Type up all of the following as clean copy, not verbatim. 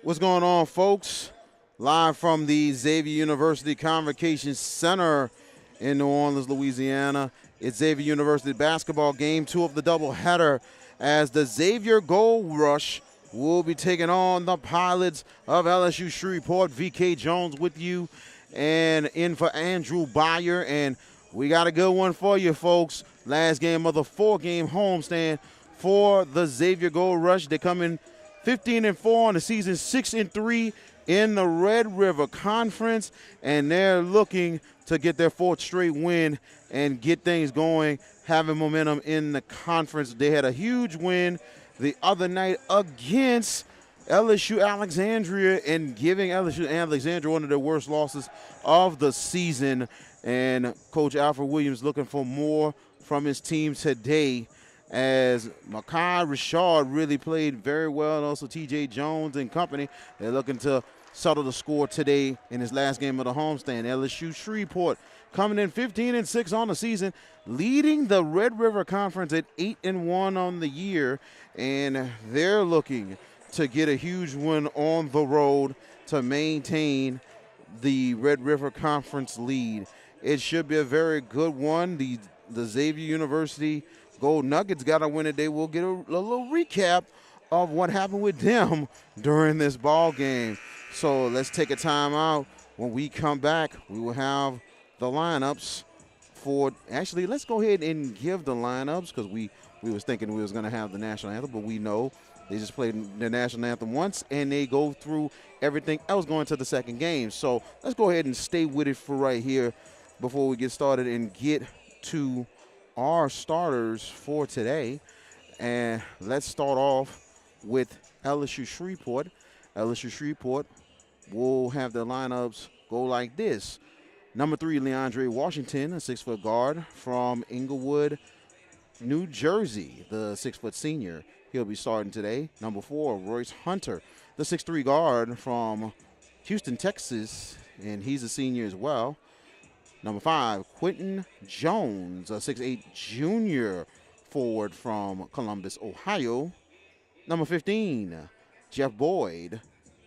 What's going on, folks? Live from the Xavier University Convocation Center in New Orleans, Louisiana. It's Xavier University basketball game 2 of the doubleheader as the Xavier Gold Rush will be taking on the Pilots of LSU-Shreveport. VK Jones with you and in for Andrew Byer. And we got a good one for you, folks. Last game of the 4-game homestand for the Xavier Gold Rush. They come in 15-4 on the season, 6-3 in the Red River Conference, and they're looking to get their 4th straight win and get things going, having momentum in the conference. They had a huge win the other night against LSU Alexandria and giving LSU Alexandria one of their worst losses of the season. And Coach Alfred Williams looking for more from his team today, as Makai Rashard really played very well, and also T.J. Jones and company. They're looking to settle the score today in his last game of the homestand. LSU Shreveport coming in 15-6 on the season, leading the Red River Conference at 8-1 on the year, and they're looking to get a huge win on the road to maintain the Red River Conference lead. It should be a very good one. The Xavier University Gold Nuggets got to win it. They will get a little recap of what happened with them during this ball game. So let's take a time out. When we come back, we will have the lineups for – actually, let's go ahead and give the lineups, because we was thinking we was going to have the national anthem, but we know they just played the national anthem once, and they go through everything else going to the second game. So let's go ahead and stay with it for right here before we get started and get to our starters for today. And let's start off with LSU Shreveport. LSU Shreveport will have their lineups go like this. Number 3, Leandre Washington, a 6-foot guard from Inglewood, New Jersey, the 6-foot senior. He'll be starting today. Number 4, Royce Hunter, the 6'3" guard from Houston, Texas, and he's a senior as well. Number 5, Quentin Jones, a 6'8" junior forward from Columbus, Ohio. Number 15, Jeff Boyd,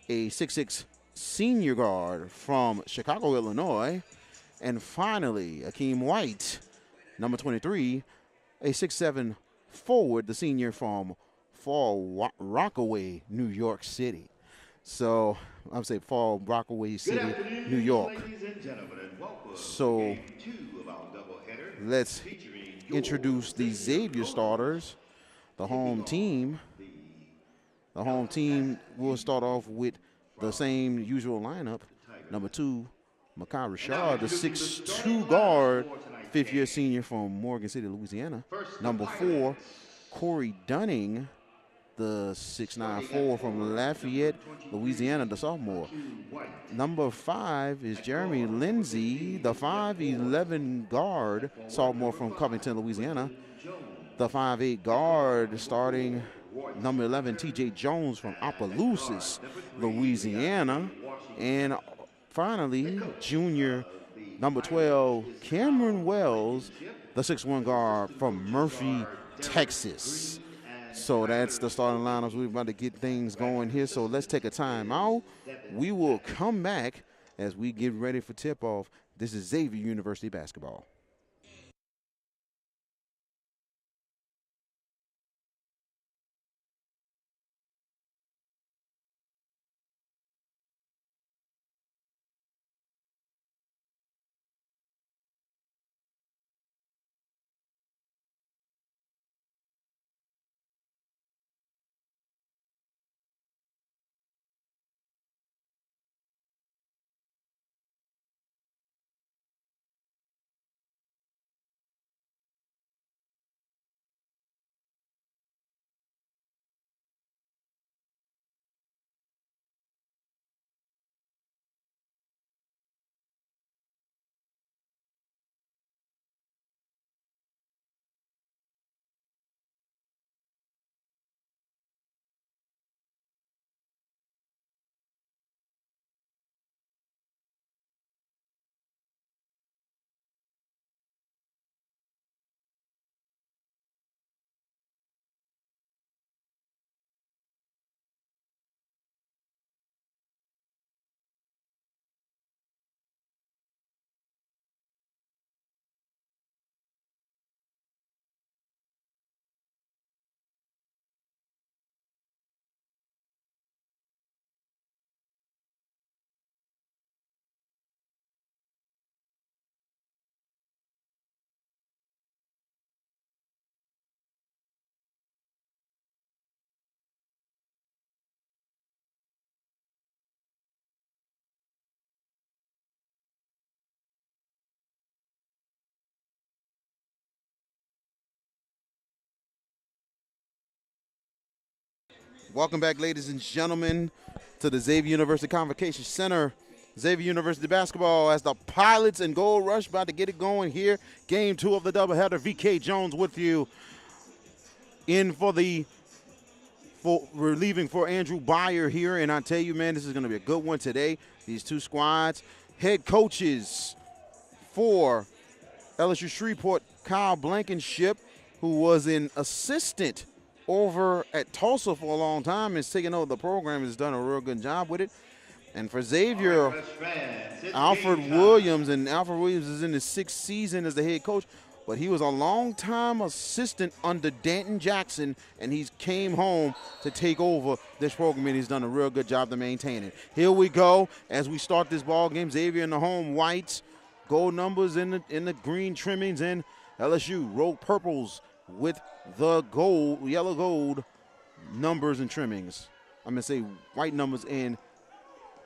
a 6'6" senior guard from Chicago, Illinois. And finally, Akeem White, number 23, a 6'7" forward, the senior from Fall Rockaway, New York City. So I would say Fall Rockaway City, New York. So let's introduce the Xavier starters, the home team. The home team will start off with the same usual lineup. Number 2, Makai Rashard, the 6'2" guard, 5th-year senior from Morgan City, Louisiana. Number 4, Corey Dunning, the 6'9" forward from Lafayette, Louisiana, the sophomore. Number 5 is Jeremy Lindsay, the 5'11" guard, sophomore from Covington, Louisiana. The 5'8" guard starting number 11, T.J. Jones from Opelousas, Louisiana. And finally, junior number 12, Cameron Wells, the 6'1" guard from Murphy, Texas. So that's the starting lineups. We're about to get things going here. So let's take a time out. We will come back as we get ready for tip-off. This is Xavier University basketball. Welcome back, ladies and gentlemen, to the Xavier University Convocation Center. Xavier University basketball as the Pilots and Gold Rush about to get it going here. Game 2 of the doubleheader. VK Jones with you in for relieving for Andrew Byer here. And I tell you, man, this is going to be a good one today. These two squads. Head coaches for LSU-Shreveport, Kyle Blankenship, who was an assistant over at Tulsa for a long time, is taking over the program, has done a real good job with it. And for Xavier, Alfred Williams, and Alfred Williams is in his 6th season as the head coach, but he was a long-time assistant under Danton Jackson, and he came home to take over this program, and he's done a real good job to maintain it. Here we go as we start this ball game. Xavier in the home whites, gold numbers in the green trimmings, and LSU rogue purples with the gold, yellow gold numbers and trimmings. I'm going to say white numbers and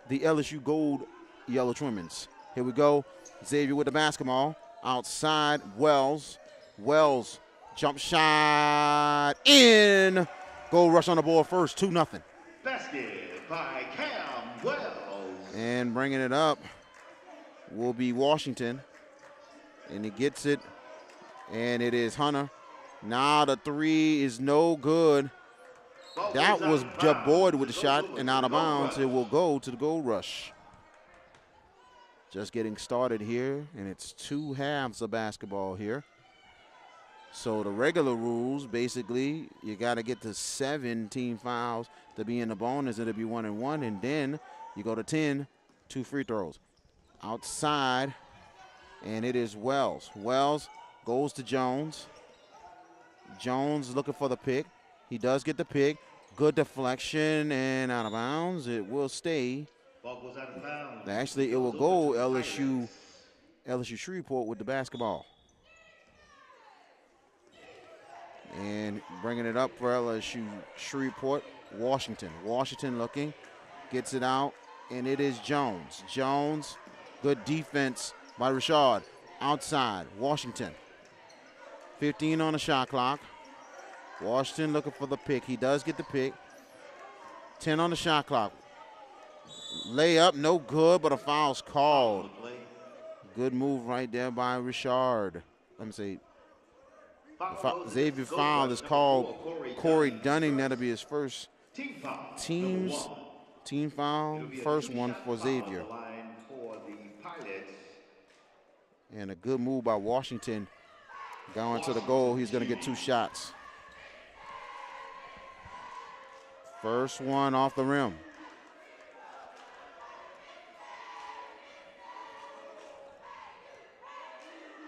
the LSU gold yellow trimmings. Here we go. Xavier with the basketball. Outside, Wells. Wells, jump shot, in. Gold rush on the board first, 2-0. Basket by Cam Wells. And bringing it up will be Washington. And he gets it, and it is Hunter. Now the three is no good. That was Jeb Boyd with the shot, and out of bounds. It will go to the Gold Rush. Just getting started here, and it's 2 halves of basketball here. So the regular rules, basically, you got to get to 7 team fouls to be in the bonus. It'll be 1-1, and then you go to 10, 2 free throws. Outside, and it is Wells. Wells goes to Jones. Jones looking for the pick. He does get the pick. Good deflection and out of bounds. It will stay. Ball goes out of bounds. Actually, it will go LSU Shreveport with the basketball. And bringing it up for LSU Shreveport, Washington. Washington looking, gets it out, and it is Jones. Jones, good defense by Rashard. Outside, Washington. 15 on the shot clock. Washington looking for the pick. He does get the pick. 10 on the shot clock. Layup, no good, but a foul's called. Good move right there by Richard. Let me see. Xavier foul is called Corey Dunning. That'll be his first team foul. First one for Xavier. And a good move by Washington. Going to the goal, he's going to get 2 shots. First one off the rim.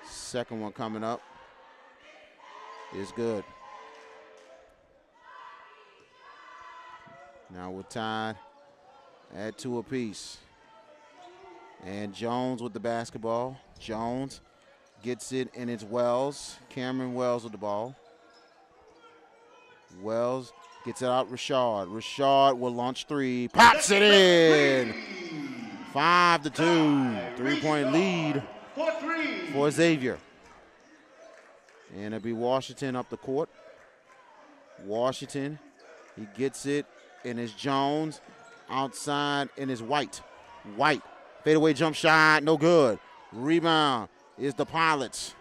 Second one coming up is good. Now we're tied at 2 apiece. And Jones with the basketball. Jones gets it, and it's Wells. Cameron Wells with the ball. Wells gets it out, Rashard. Rashard will launch 3. Pops it in. 5-2. 3-point lead for Xavier. And it'll be Washington up the court. Washington, he gets it, and it's Jones. Outside, and it's White. White, fadeaway jump shot, no good. Rebound is the Pilots.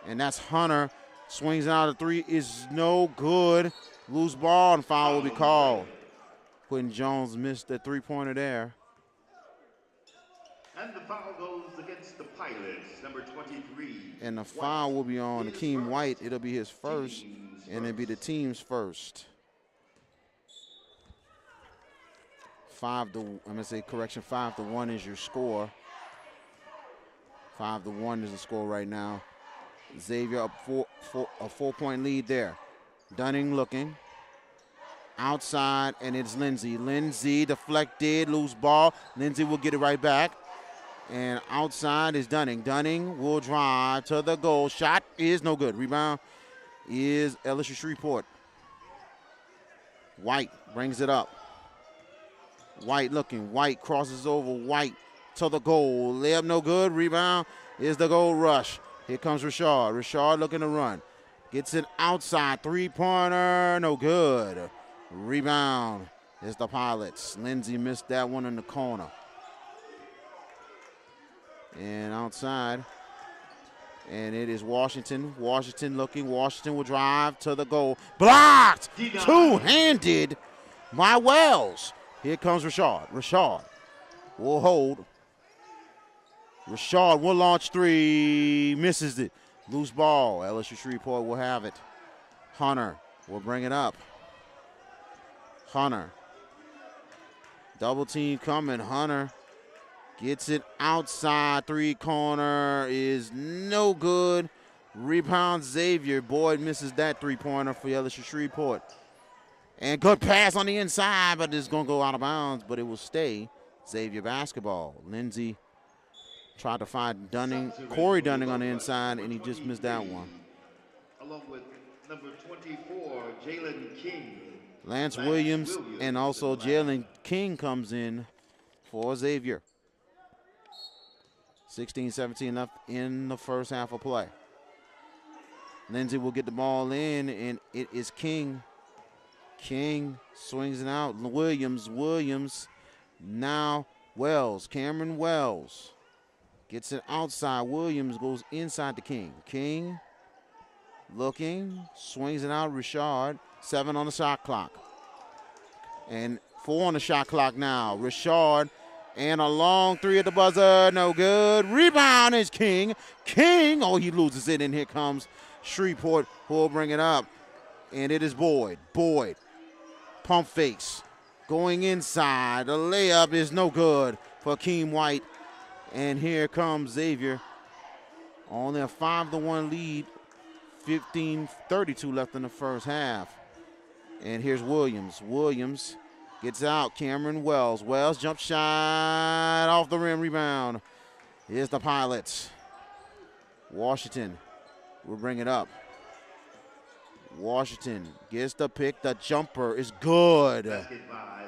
And that's Hunter. Swings out of 3 is no good. Loose ball, and foul will be called. Quentin Jones missed the 3-pointer there. And the foul goes against the Pilots, number 23. And the foul will be on Akeem White. It'll be his first, and it'll be the team's first. 5-1 is your score. 5-1 is the score right now. Xavier up a 4-point lead there. Dunning looking. Outside, and it's Lindsey. Lindsey deflected, loose ball. Lindsey will get it right back. And outside is Dunning. Dunning will drive to the goal. Shot is no good. Rebound is LSU Shreveport. White brings it up. White looking. White crosses over. White to the goal. Layup no good. Rebound is the Gold Rush. Here comes Rashard. Rashard looking to run. Gets it outside. 3-pointer. No good. Rebound is the Pilots. Lindsey missed that one in the corner. And outside. And it is Washington. Washington looking. Washington will drive to the goal. Blocked! Two-handed by Wells. Here comes Rashard. Rashard will hold. Rashard will launch three. Misses it. Loose ball. LSU-Shreveport will have it. Hunter will bring it up. Hunter. Double team coming. Hunter gets it outside. Three-corner is no good. Rebound Xavier. Boyd misses that three-pointer for LSU-Shreveport. And good pass on the inside, but it's going to go out of bounds, but it will stay Xavier basketball. Lindsey tried to find Dunning, Corey Dunning on the inside, and he just missed that one. Along with number 24, Jalen King. Lance Williams and also Jalen King comes in for Xavier. 16-17 left in the first half of play. Lindsey will get the ball in, and it is King. King swings it out. Williams. Now Wells. Cameron Wells gets it outside. Williams goes inside to King. King looking. Swings it out. Rashard. 7 on the shot clock. And 4 on the shot clock now. Rashard. And a long three at the buzzer. No good. Rebound is King. King. Oh, he loses it. And here comes Shreveport, who will bring it up. And it is Boyd. Boyd. Pump fakes. Going inside. The layup is no good for Keem White. And here comes Xavier. Only a 5-1 lead. 15:32 left in the first half. And here's Williams. Williams gets out. Cameron Wells. Wells jump shot off the rim. Rebound. Here's the Pilots. Washington will bring it up. Washington gets the pick. The jumper is good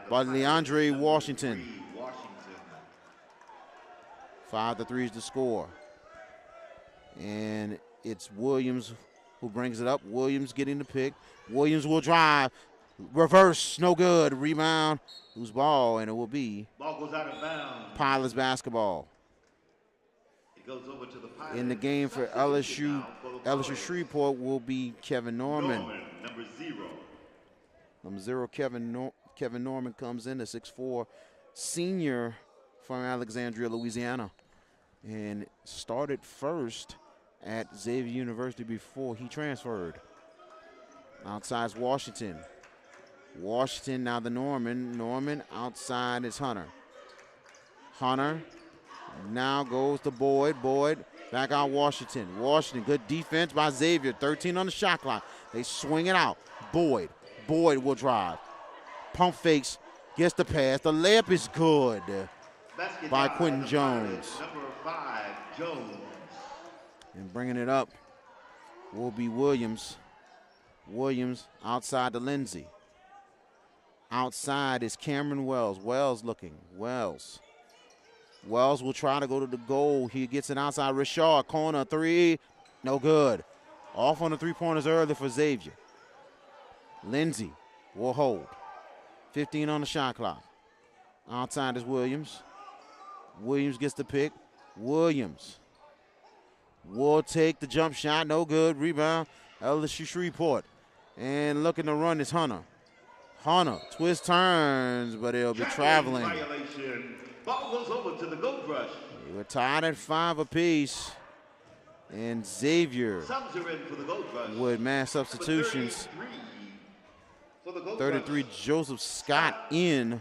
by Leandre Washington. 5-3 is the score. And it's Williams who brings it up. Williams getting the pick. Williams will drive. Reverse, no good. Rebound, loose ball, and it will be Ball goes out of bounds. Pilots basketball. It goes over to the Pilots. In the game for LSU, Shreveport will be Kevin Norman. Number 0. Number 0, Kevin Norman comes in, a 6'4" senior from Alexandria, Louisiana, and started first at Xavier University before he transferred. Outside's Washington. Washington now the Norman. Norman outside is Hunter. Hunter now goes to Boyd. Boyd back out Washington. Washington, good defense by Xavier. 13 on the shot clock. They swing it out. Boyd. Boyd will drive. Pump fakes. Gets the pass. The layup is good by Quentin Jones. Number 5, Jones. And bringing it up will be Williams. Williams outside to Lindsey. Outside is Cameron Wells. Wells looking. Wells will try to go to the goal. He gets it outside. Rashard, corner three. No good. Off on the three-pointers early for Xavier. Lindsey will hold. 15 on the shot clock. Outside is Williams. Williams gets the pick. Williams will take the jump shot. No good. Rebound. LSU Shreveport. And looking to run is Hunter. Hunter twist turns, but he'll be traveling. Violation. Ball goes over to the gold rush. We're tied at 5 apiece. And Xavier Subs are in for the gold rush. with mass substitutions. 33 Joseph Scott in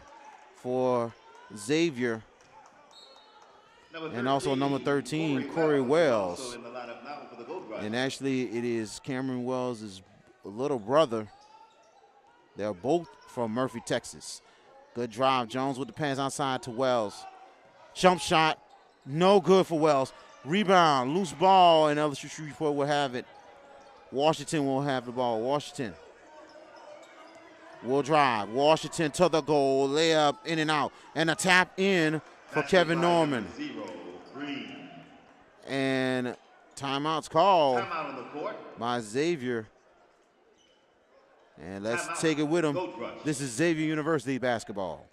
for Xavier. And also number 13, Corey Wells. And actually, it is Cameron Wells' little brother. They're both from Murphy, Texas. Good drive. Jones with the pass outside to Wells. Jump shot. No good for Wells. Rebound. Loose ball, and LSU Shreveport will have it. Washington will have the ball. Washington will drive. Washington to the goal. Layup in and out. And a tap in for Kevin Norman. And timeout's called Timeout on the court by Xavier. And let's Timeout. take it with them. Gold Rush. This is Xavier University basketball.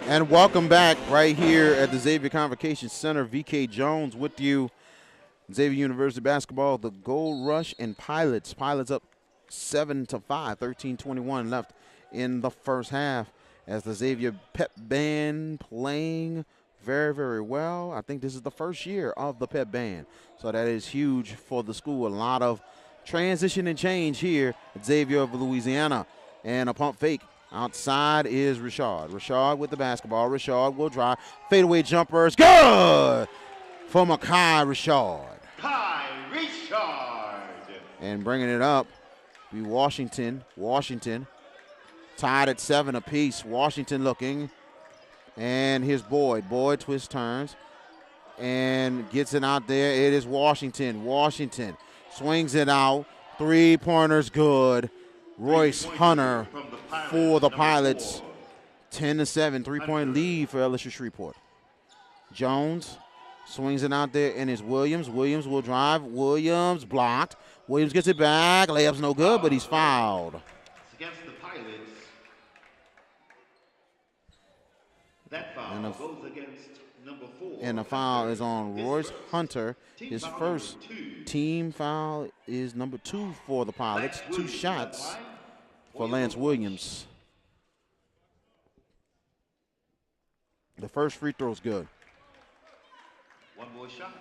And welcome back right here at the Xavier Convocation Center. VK Jones with you. Xavier University basketball, the Gold Rush and Pilots. Pilots up 7-5, 13:21 left in the first half as the Xavier Pep Band playing very, very well. I think this is the first year of the Pep Band, so that is huge for the school. A lot of transition and change here at Xavier of Louisiana. And a pump fake. Outside is Rashad. Rashad with the basketball. Rashad will drive. Fadeaway jumpers. Good for Makai Rashad. Kai Richard. And bringing it up be Washington. Washington tied at 7 apiece. Washington looking. And here's Boyd. Boyd twists turns and gets it out there. It is Washington. Washington swings it out. Three-pointers good. Royce Hunter for the Pilots. 10-7, three-point lead for LSU-Shreveport. Jones swings it out there, and it's Williams. Williams will drive. Williams blocked. Williams gets it back. Layup's no good, but he's fouled. It's against the Pilots. That foul goes against number 4. And the foul is on Royce Hunter. His first team foul is number 2 for the Pilots. 2 shots for Lance Williams. The first free throw is good. One more shot.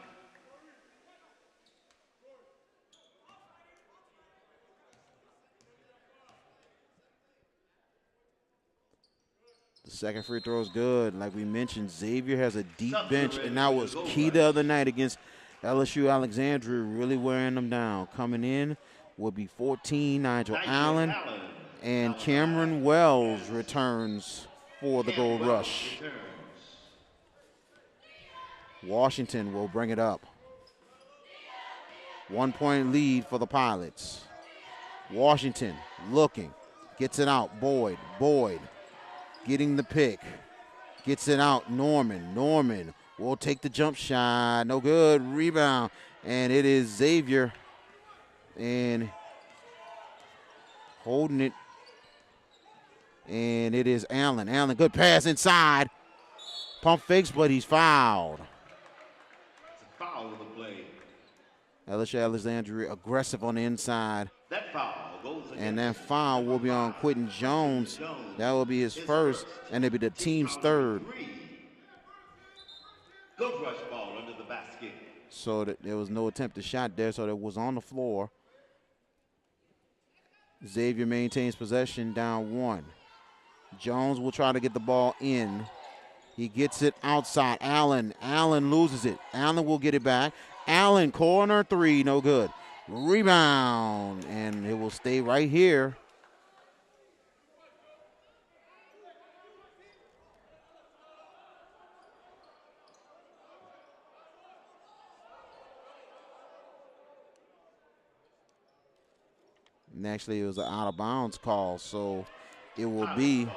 The second free throw is good. Like we mentioned, Xavier has a deep bench, and that was key the other night against LSU Alexandria, really wearing them down. Coming in will be 14, Nigel Allen, and Cameron Wells returns for the Gold Rush. Washington will bring it up. 1-point lead for the Pilots. Washington looking, gets it out. Boyd getting the pick, gets it out. Norman will take the jump shot. No good. Rebound, and it is Xavier, and holding it, and it is Allen. Allen, good pass inside. Pump fakes, but he's fouled. Foul of the play. LSU Alexandria aggressive on the inside. That foul goes against, and that foul will be on Quentin Jones. That will be his first, and it'll be the team's third. Gold Rush ball under the basket. So there was no attempted shot there, so that was on the floor. Xavier maintains possession, down 1. Jones will try to get the ball in. He gets it outside. Allen loses it. Allen will get it back. Allen, corner 3, no good. Rebound, and it will stay right here. And actually, it was an out-of-bounds call, so it will be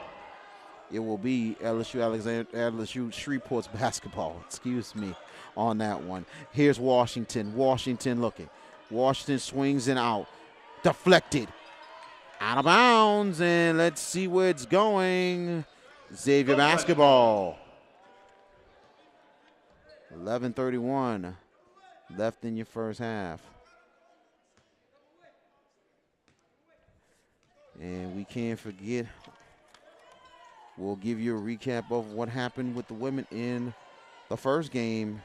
LSU Shreveport's basketball, excuse me, on that one. Here's Washington. Washington looking. Washington swings it out. Deflected. Out of bounds, and let's see where it's going. Xavier basketball. 11:31 left in your first half. And we can't forget, we'll give you a recap of what happened with the women in the first game,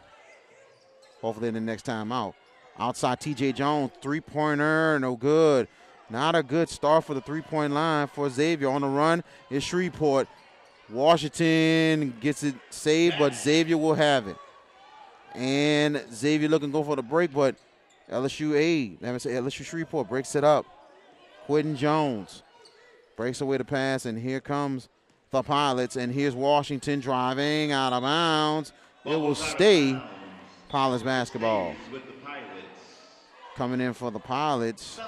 hopefully in the next time out. Outside, T.J. Jones, three-pointer, no good. Not a good start for the three-point line for Xavier. On the run is Shreveport. Washington gets it saved, but Xavier will have it. And Xavier looking to go for the break, but LSU Shreveport breaks it up. Quentin Jones breaks away the pass, and here comes the Pilots, and here's Washington driving out of bounds. It will stay Pilots basketball. Coming in for the Pilots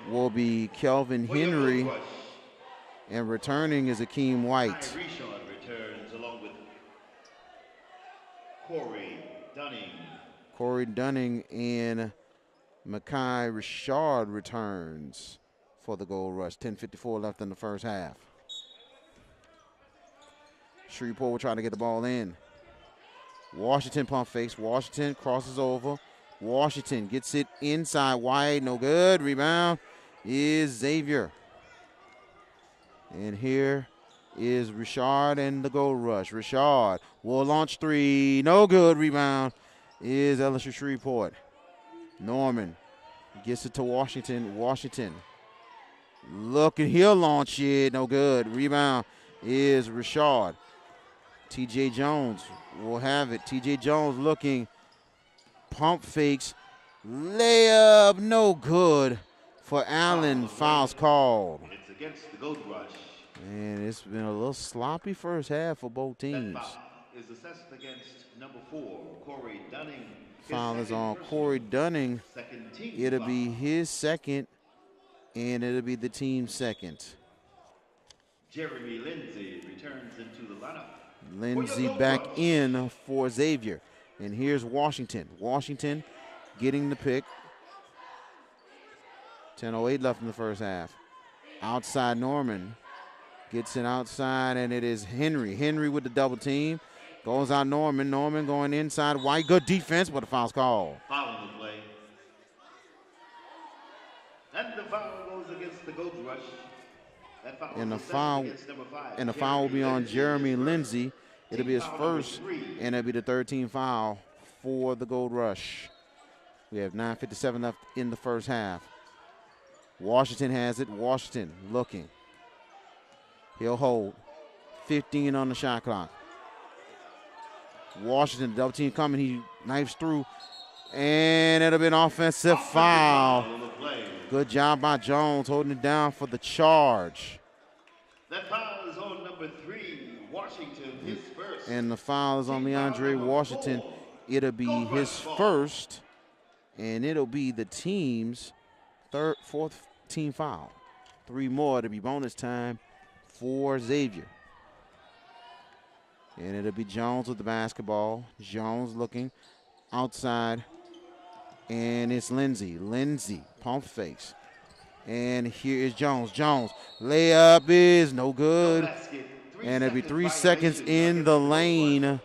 will be Kelvin Henry, and returning is Akeem White. Returns along with Corey Dunning and Makai Richard returns for the Gold Rush. 10:54 left in the first half. Shreveport will try to get the ball in. Washington pump fakes. Washington crosses over. Washington gets it inside White. No good. Rebound is Xavier. And here is Richard and the Gold Rush. Richard will launch three. No good. Rebound is LSU Shreveport. Norman gets it to Washington. Washington looking. He'll launch it. No good. Rebound is Richard. TJ Jones will have it. TJ Jones looking. Pump fakes. Layup. No good for Allen. Fouls called. It's against the Gold Rush. And it's been a little sloppy first half for both teams. That foul is assessed against number 4, Corey Dunning. Foul is on Corey Dunning. It'll be his second, and it'll be the team's second. Jeremy Lindsay returns into the lineup. Lindsay back in for Xavier. And here's Washington. Washington getting the pick. 10:08 left in the first half. Outside Norman. Gets it outside, and it is Henry. Henry with the double team. Goes out Norman. Norman going inside. White, good defense, but the foul's called. Foul on the play. And the foul goes against the Gold Rush. That foul And the is assessed foul, against number 5, and the foul will be on Jeremy Lindsay. Lindsay. It'll be his first, and it'll be the third team foul for the Gold Rush. We have 9:57 left in the first half. Washington has it. Washington looking. He'll hold. 15 on the shot clock. Washington, double team coming. He knifes through. And it'll be an offensive foul. Good job by Jones holding it down for the charge. That foul is on number 3, Washington, his first. And the foul is on Leandre Washington. It'll be his first, and it'll be the team's fourth team foul. 3 more to be bonus time for Xavier. And it'll be Jones with the basketball. Jones looking outside. And it's Lindsay. Lindsay, pump fakes. And here is Jones. Jones, layup is no good. And it'll be 3 seconds in the lane.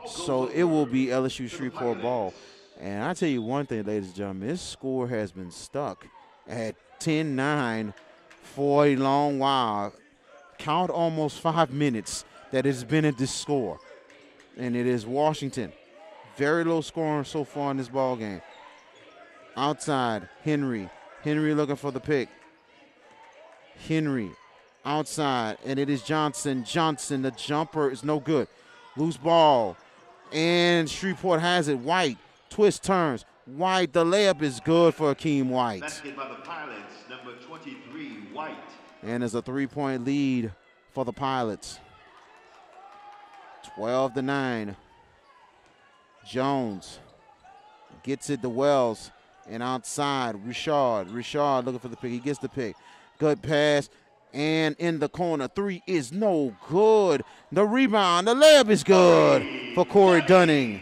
So it will be LSU Shreveport ball. And I tell you one thing, ladies and gentlemen, this score has been stuck at 10-9 for a long while. Count almost 5 minutes that it's been at this score. And it is Washington. Very low scoring so far in this ball game. Outside, Henry. Henry looking for the pick. Henry outside, and it is Johnson. Johnson, the jumper is no good. Loose ball, and Shreveport has it. White, twist, turns. White, the layup is good for Akeem White. Basket by the Pilots, number 23, White. And there's a 3-point lead for the Pilots. 12-9. Jones gets it to Wells. And outside, Richard. Richard looking for the pick. He gets the pick. Good pass. And in the corner, 3 is no good. The rebound, the layup is good for Corey Dunning.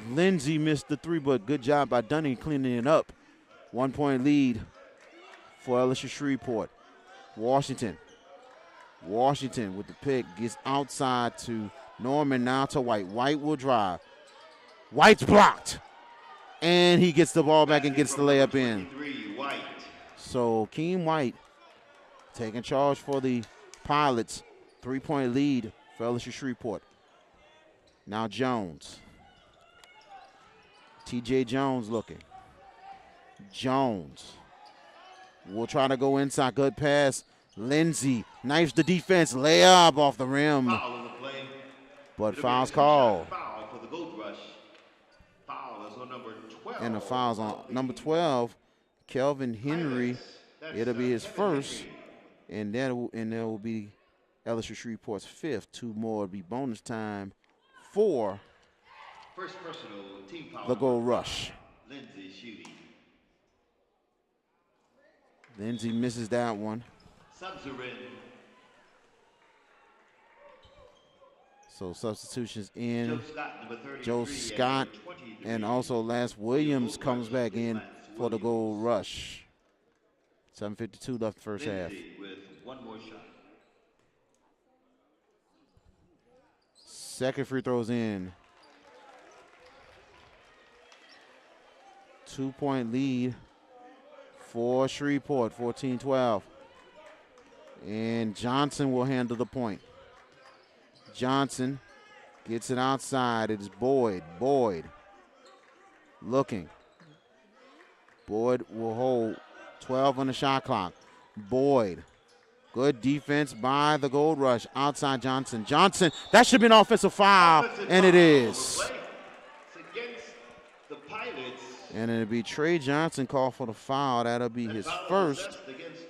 Lindsay missed the 3, but good job by Dunning cleaning it up. 1-point lead for LSU Shreveport. Washington. Washington with the pick. Gets outside to Norman, now to White. White will drive. White's blocked. And he gets the ball back and gets the layup in. So Akeem White taking charge for the Pilots. 3-point lead for LSU Shreveport. Now Jones. TJ Jones looking. Jones will try to go inside. Good pass. Lindsey knifes the defense. Layup off the rim. Foul on the play. But It'll foul's be a two-shot called. Foul for the Gold Rush. Foul is on number 12. And the foul's on number 12, Kelvin Henry. It'll be his first. And there will be LSU-Shreveport's fifth. Two more will be bonus time for First personal team foul. the Gold Rush. Lindsey shooting. Lindsey misses that one. Subs are in. So substitutions in. Joe Scott, number 33, Joe Scott, number 23. and also Lance Williams comes back in for the Gold Rush. 7:52 left first half. Lindsey with one more shot. Second free throw's in. 2-point lead for Shreveport, 14-12. And Johnson will handle the point. Johnson gets it outside. It is Boyd. Boyd looking. Boyd will hold 12 on the shot clock. Boyd. Good defense by the Gold Rush. Outside Johnson. Johnson, that should be an offensive foul, and it is. It's against the Pilots. And it'll be Trey Johnson called for the foul. That'll be his first.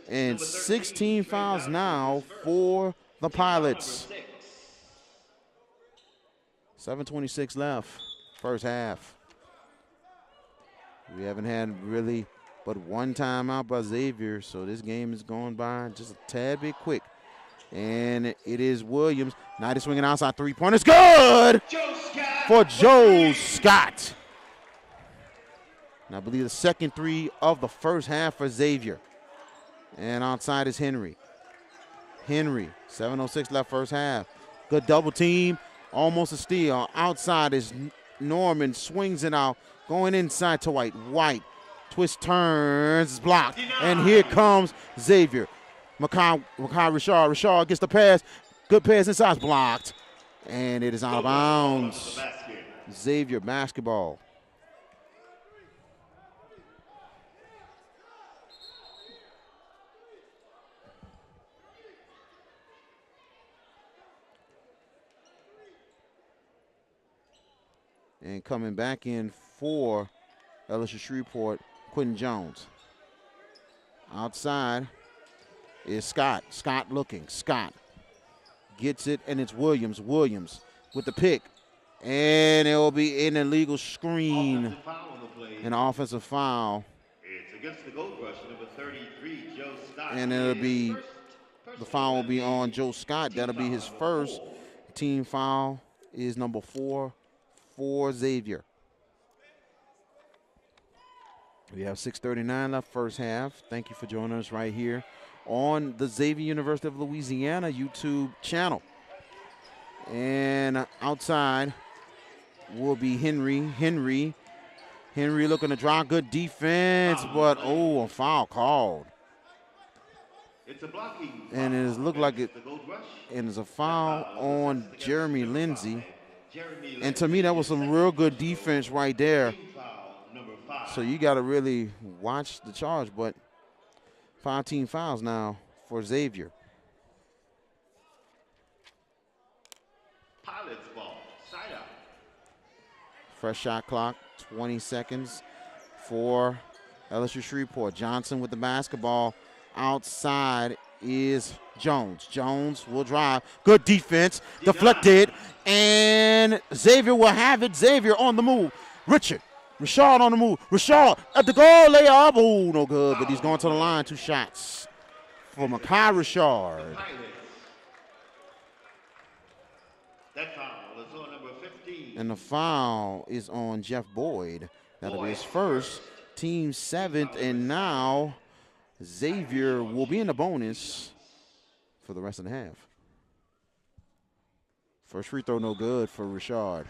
And 16 fouls now for the Pilots. 7:26 left, first half. We haven't had really but one timeout by Xavier, so this game is going by just a tad bit quick. And it is Williams. Now he's swinging outside three-pointer. It's good for Joe Scott. And I believe the second three of the first half for Xavier. And outside is Henry. Henry, 7:06 left first half. Good double team, almost a steal. Outside is Norman, swings it out, going inside to White. White, twist, turns, blocked. And here comes Xavier. Makai Richard. Richard gets the pass. Good pass inside, blocked. And it is out of bounds. Xavier basketball. And coming back in for LSU-Shreveport, Quentin Jones. Outside is Scott. Scott looking. Scott gets it, and it's Williams. Williams with the pick. And it will be an illegal screen. An offensive foul. It's against the Gold Rush, number 33, Joe Scott. And it'll be, the foul will be on Joe Scott. That'll be his first. Team foul is number 4 for Xavier. We have 6:39 left first half. Thank you for joining us right here on the Xavier University of Louisiana YouTube channel. And outside will be Henry. Henry looking to draw. Good defense, but a foul called. It's a blocking. And it looked like it, and it's a foul on Jeremy Lindsey. And to me, that was some real good defense right there. So you got to really watch the charge, but 5 team fouls now for Xavier. Pilots ball, side out. Fresh shot clock, 20 seconds for LSU-Shreveport. Johnson with the basketball. Outside is Jones. Jones will drive. Good defense. Deflected. And Xavier will have it. Xavier on the move. Rashard on the move. Rashard at the goal. Layup. Oh, no good. But he's going to the line. 2 shots for Makai Rashard. That foul is on number 15. And the foul is on Jeff Boyd. That'll be his first. Team 7th. And now Xavier will be in the bonus for the rest of the half. First free throw no good for Rashard.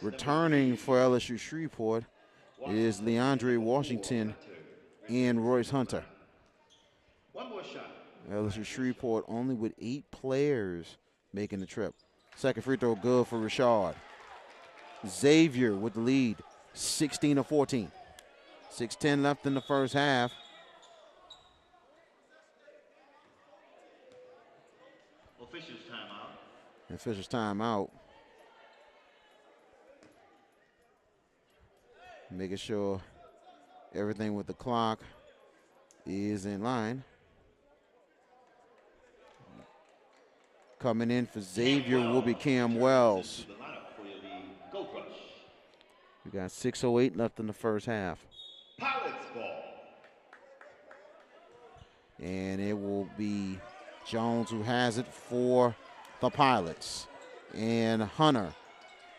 Returning for LSU Shreveport is Leandre Washington and Royce Hunter. One more shot. LSU Shreveport only with 8 players making the trip. Second free throw good for Rashard. Xavier with the lead, 16-14. 6:10 left in the first half. Officials timeout. Making sure everything with the clock is in line. Coming in for Xavier will be Cam Wells. We got 6:08 left in the first half. Pilots ball. And it will be Jones who has it for the Pilots. And Hunter.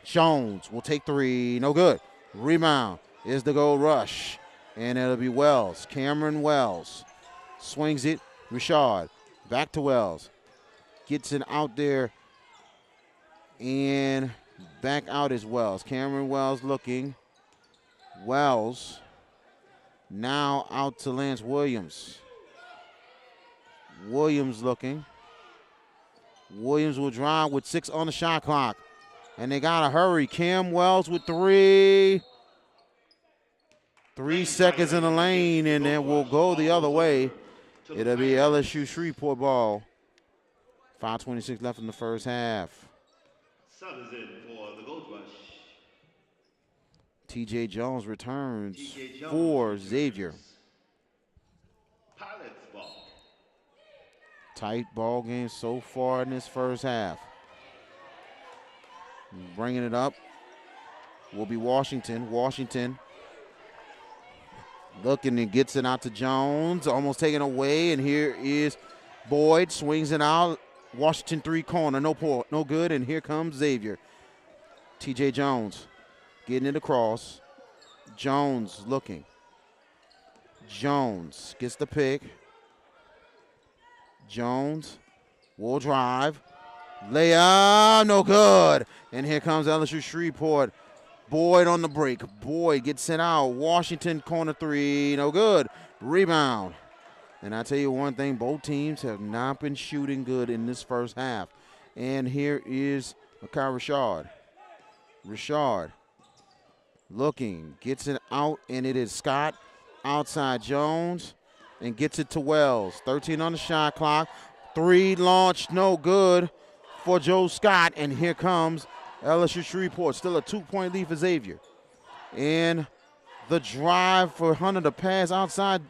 Jones will take three. No good. Rebound is the Gold Rush. And it'll be Wells. Cameron Wells swings it. Richard back to Wells. Gets it out there. And back out is Wells. Cameron Wells looking. Wells now out to Lance Williams. Williams looking. Williams will drive with 6 on the shot clock. And they got to hurry. Cam Wells with 3. 3 seconds in the lane, and it will go the other way. It'll be LSU-Shreveport ball. 5:26 left in the first half. Sub is in for the Gold Rush. TJ Jones returns for Xavier. Pilots ball. Tight ball game so far in this first half. Bringing it up will be Washington. Washington looking and gets it out to Jones. Almost taken away, and here is Boyd. Swings it out. Washington 3 corner. No good, and here comes Xavier. TJ Jones getting it across. Jones looking. Jones gets the pick. Jones will drive. Layup, no good. And here comes LSU-Shreveport. Boyd on the break. Boyd gets sent out. Washington corner 3, no good. Rebound. And I tell you one thing, both teams have not been shooting good in this first half. And here is Makai Richard. Richard looking, gets it out, and it is Scott outside Jones and gets it to Wells. 13 on the shot clock. 3 launched, no good for Joe Scott. And here comes LSU-Shreveport. Still a 2-point lead for Xavier. And the drive for Hunter to pass outside.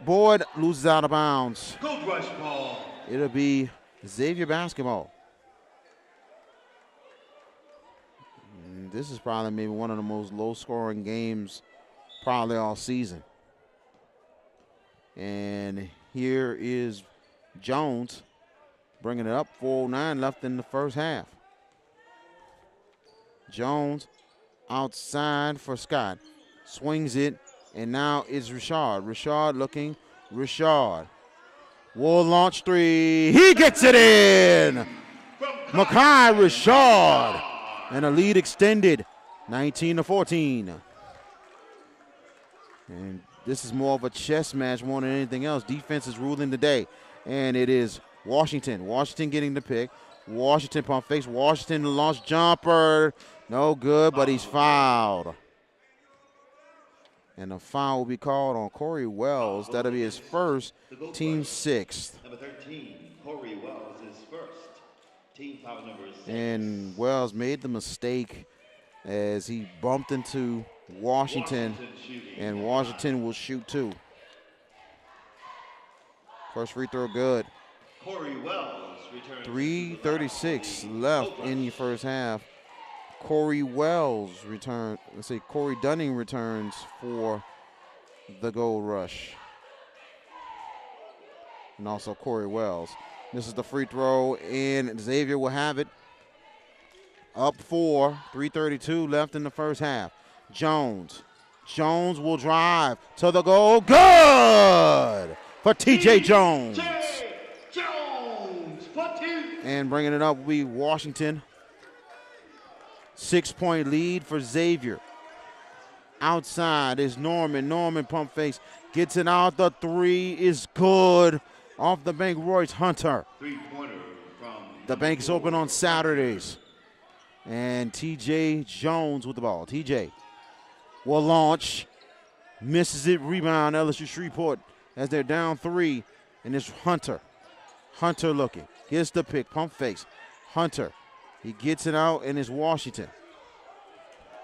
Boyd loses out of bounds. Gold Rush ball. It'll be Xavier basketball. This is probably maybe one of the most low-scoring games probably all season. And here is Jones bringing it up. 4:09 left in the first half. Jones outside for Scott. Swings it, and now it's Richard. Richard looking. Richard will launch 3. He gets it in! Makai Richard. And a lead extended, 19-14. And this is more of a chess match more than anything else. Defense is ruling the day. And it is Washington. Washington getting the pick. Washington pump fakes. Washington launch jumper. No good, but he's fouled. And a foul will be called on Corey Wells. That'll be his first, team 6th. Number 13, Corey Wells is first. Team foul number 6. And Wells made the mistake as he bumped into Washington, and Washington will shoot 2. First free throw good. Corey Wells returns. 3:36 left in the first half. Corey Wells returns. Let's say Corey Dunning returns for the Gold Rush. And also Corey Wells. This is the free throw, and Xavier will have it. Up 4, 3:32 left in the first half. Jones. Jones will drive to the goal. Good for TJ Jones. Jones for 2. And bringing it up will be Washington. 6-point lead for Xavier. Outside is Norman. Norman pump fakes. Gets it out. The 3 is good. Off the bank, Royce Hunter. 3-pointer from The bank's open on Saturdays. And TJ Jones with the ball. TJ will launch. Misses it. Rebound. LSU-Shreveport as they're down 3. And it's Hunter. Hunter looking. Gets the pick. Pump fakes. Hunter. He gets it out, and it's Washington.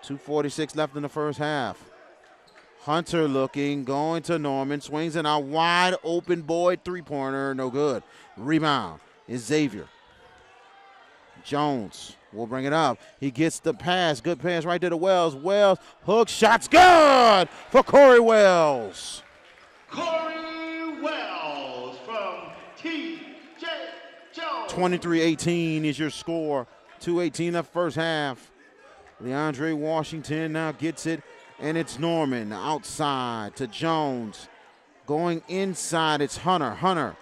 2:46 left in the first half. Hunter looking, going to Norman, swings it out, wide open Boyd, three-pointer, no good. Rebound is Xavier. Jones will bring it up. He gets the pass, good pass right there to Wells. Wells, hook, shot's good for Corey Wells. Corey Wells from T.J. Jones. 23-18 is your score. 2:18 left first half. DeAndre Washington now gets it, and it's Norman outside to Jones. Going inside, it's Hunter.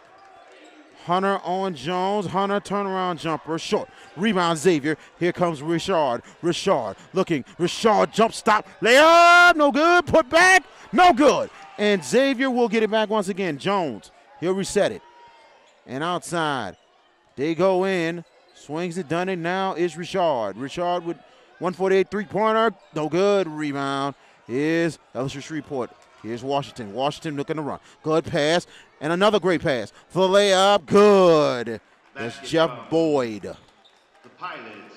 Hunter on Jones. Hunter turnaround jumper, short. Rebound Xavier. Here comes Richard. Richard looking. Richard jump stop. Layup, no good. Put back, no good. And Xavier will get it back once again. Jones, he'll reset it. And outside, they go in. Swings it, done it. Now is Richard. Richard with 148 three-pointer, no good. Rebound is LSU-Shreveport. Here's Washington. Washington looking to run. Good pass, and another great pass. For the layup, good. That's Jeff Boyd. The Pilots,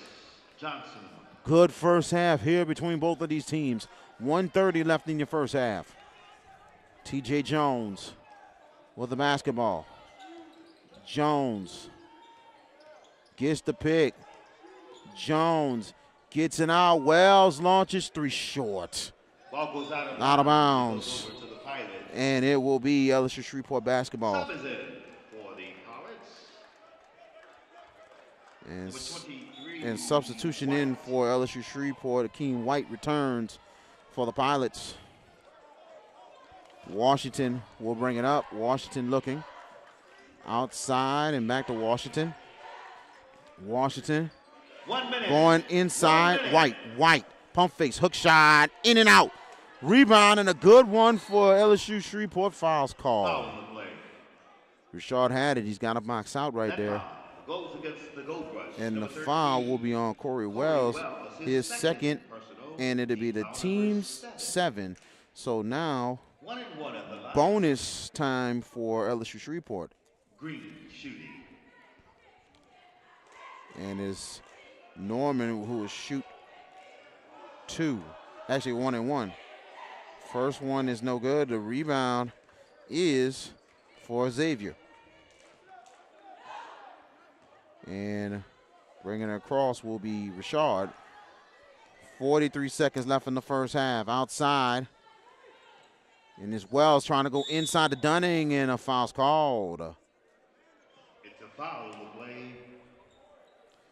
Johnson. Good first half here between both of these teams. 1:30 left in your first half. T.J. Jones with the basketball. Jones gets the pick. Jones gets it out. Wells launches, three short. Ball goes out of bounds. Goes over to the Pilots. And it will be LSU-Shreveport basketball. Sub is in for the Pilots. And substitution in for LSU-Shreveport. Akeem White returns for the Pilots. Washington will bring it up. Washington looking outside and back to Washington. Washington 1 minute. going inside. White. Pump face. Hook shot. In and out. Rebound and a good one for LSU-Shreveport. Fouls call. Foul on the play. Richard had it. He's got a box out right That there. foul goes against the Gold Rush. And the Number 13. foul will be on Corey Wells, his second, personal and it'll be the foul team's number 7. 7. So now 1 and 1 at the line. bonus time for LSU-Shreveport. Green shooting. And it's Norman who will shoot 2. Actually 1 and 1. First one is no good. The rebound is for Xavier. And bringing it across will be Richard. 43 seconds left in the first half. Outside. And it's Wells trying to go inside to Dunning, and a foul's called. It's a foul on the play.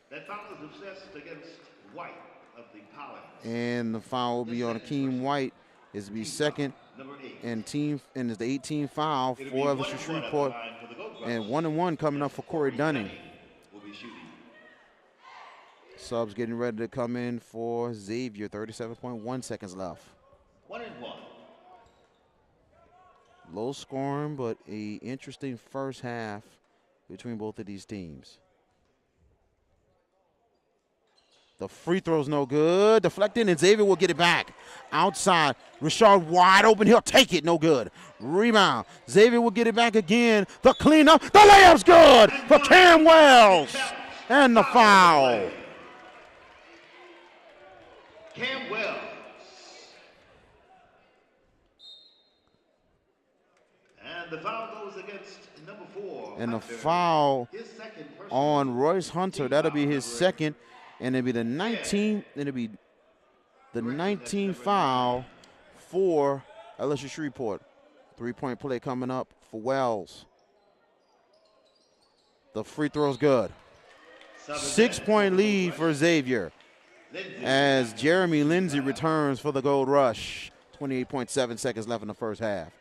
That foul is assessed against White of the Pilots. And the foul will be on Akeem White. Is to be second Number 8. and is the 18th foul for It'll be 1 and 1 LSU-Shreveport. at the line for the Gold Rush. And 1 and 1 coming up for Corey Dunning. Will be shooting. Subs getting ready to come in for Xavier. 37.1 seconds left. 1 and 1. Low scoring, but a interesting first half between both of these teams. The free throw's no good. Deflecting, and Xavier will get it back. Outside, Richard wide open. He'll take it. No good. Rebound. Xavier will get it back again. The cleanup. The layup's good for Cam Wells. And the foul. Cam Wells. And the foul goes against number 4. And the Hunter. foul His second personal on Royce Hunter. team That'll be foul, his number second. And it'll be the 19th. It'll be the 19th foul for LSU-Shreveport. 3-point play coming up for Wells. The free throw's good. 6-point lead for Xavier as Jeremy Lindsey returns for the Gold Rush. 28.7 seconds left in the first half.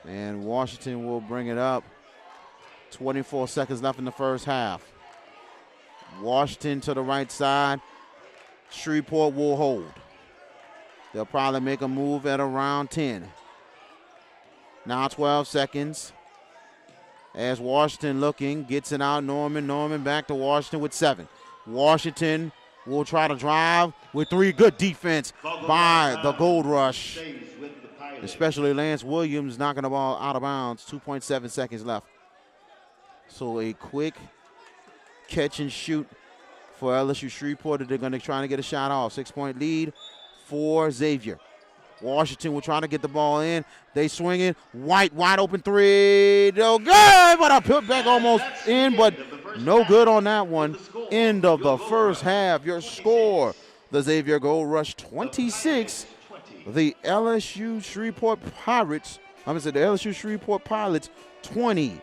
And Washington will bring it up. 24 seconds left in the first half. Washington to the right side. Shreveport will hold. They'll probably make a move at around 10. Now 12 seconds. As Washington looking, gets it out. Norman back to Washington with 7. Washington will try to drive with 3. Good defense by the Gold Rush. stays with the Pilots. especially Lance Williams knocking the ball out of bounds. 2.7 seconds left. So a quick catch and shoot for LSU Shreveport. They're going to try to get a shot off. 6-point lead for Xavier. Washington will try to get the ball in. They swing it. White, wide open three. No good, but a putback almost in, but no good on that one. End of the first half. Your score, the Xavier Gold Rush 26. The LSU Shreveport Pirates, the LSU Shreveport Pilots 20.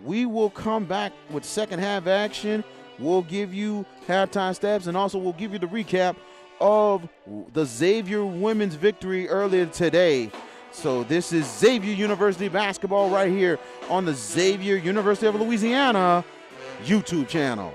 We will come back with second half action. We'll give you halftime stats, and also we'll give you the recap of the Xavier women's victory earlier today. So this is Xavier University basketball right here on the Xavier University of Louisiana YouTube channel.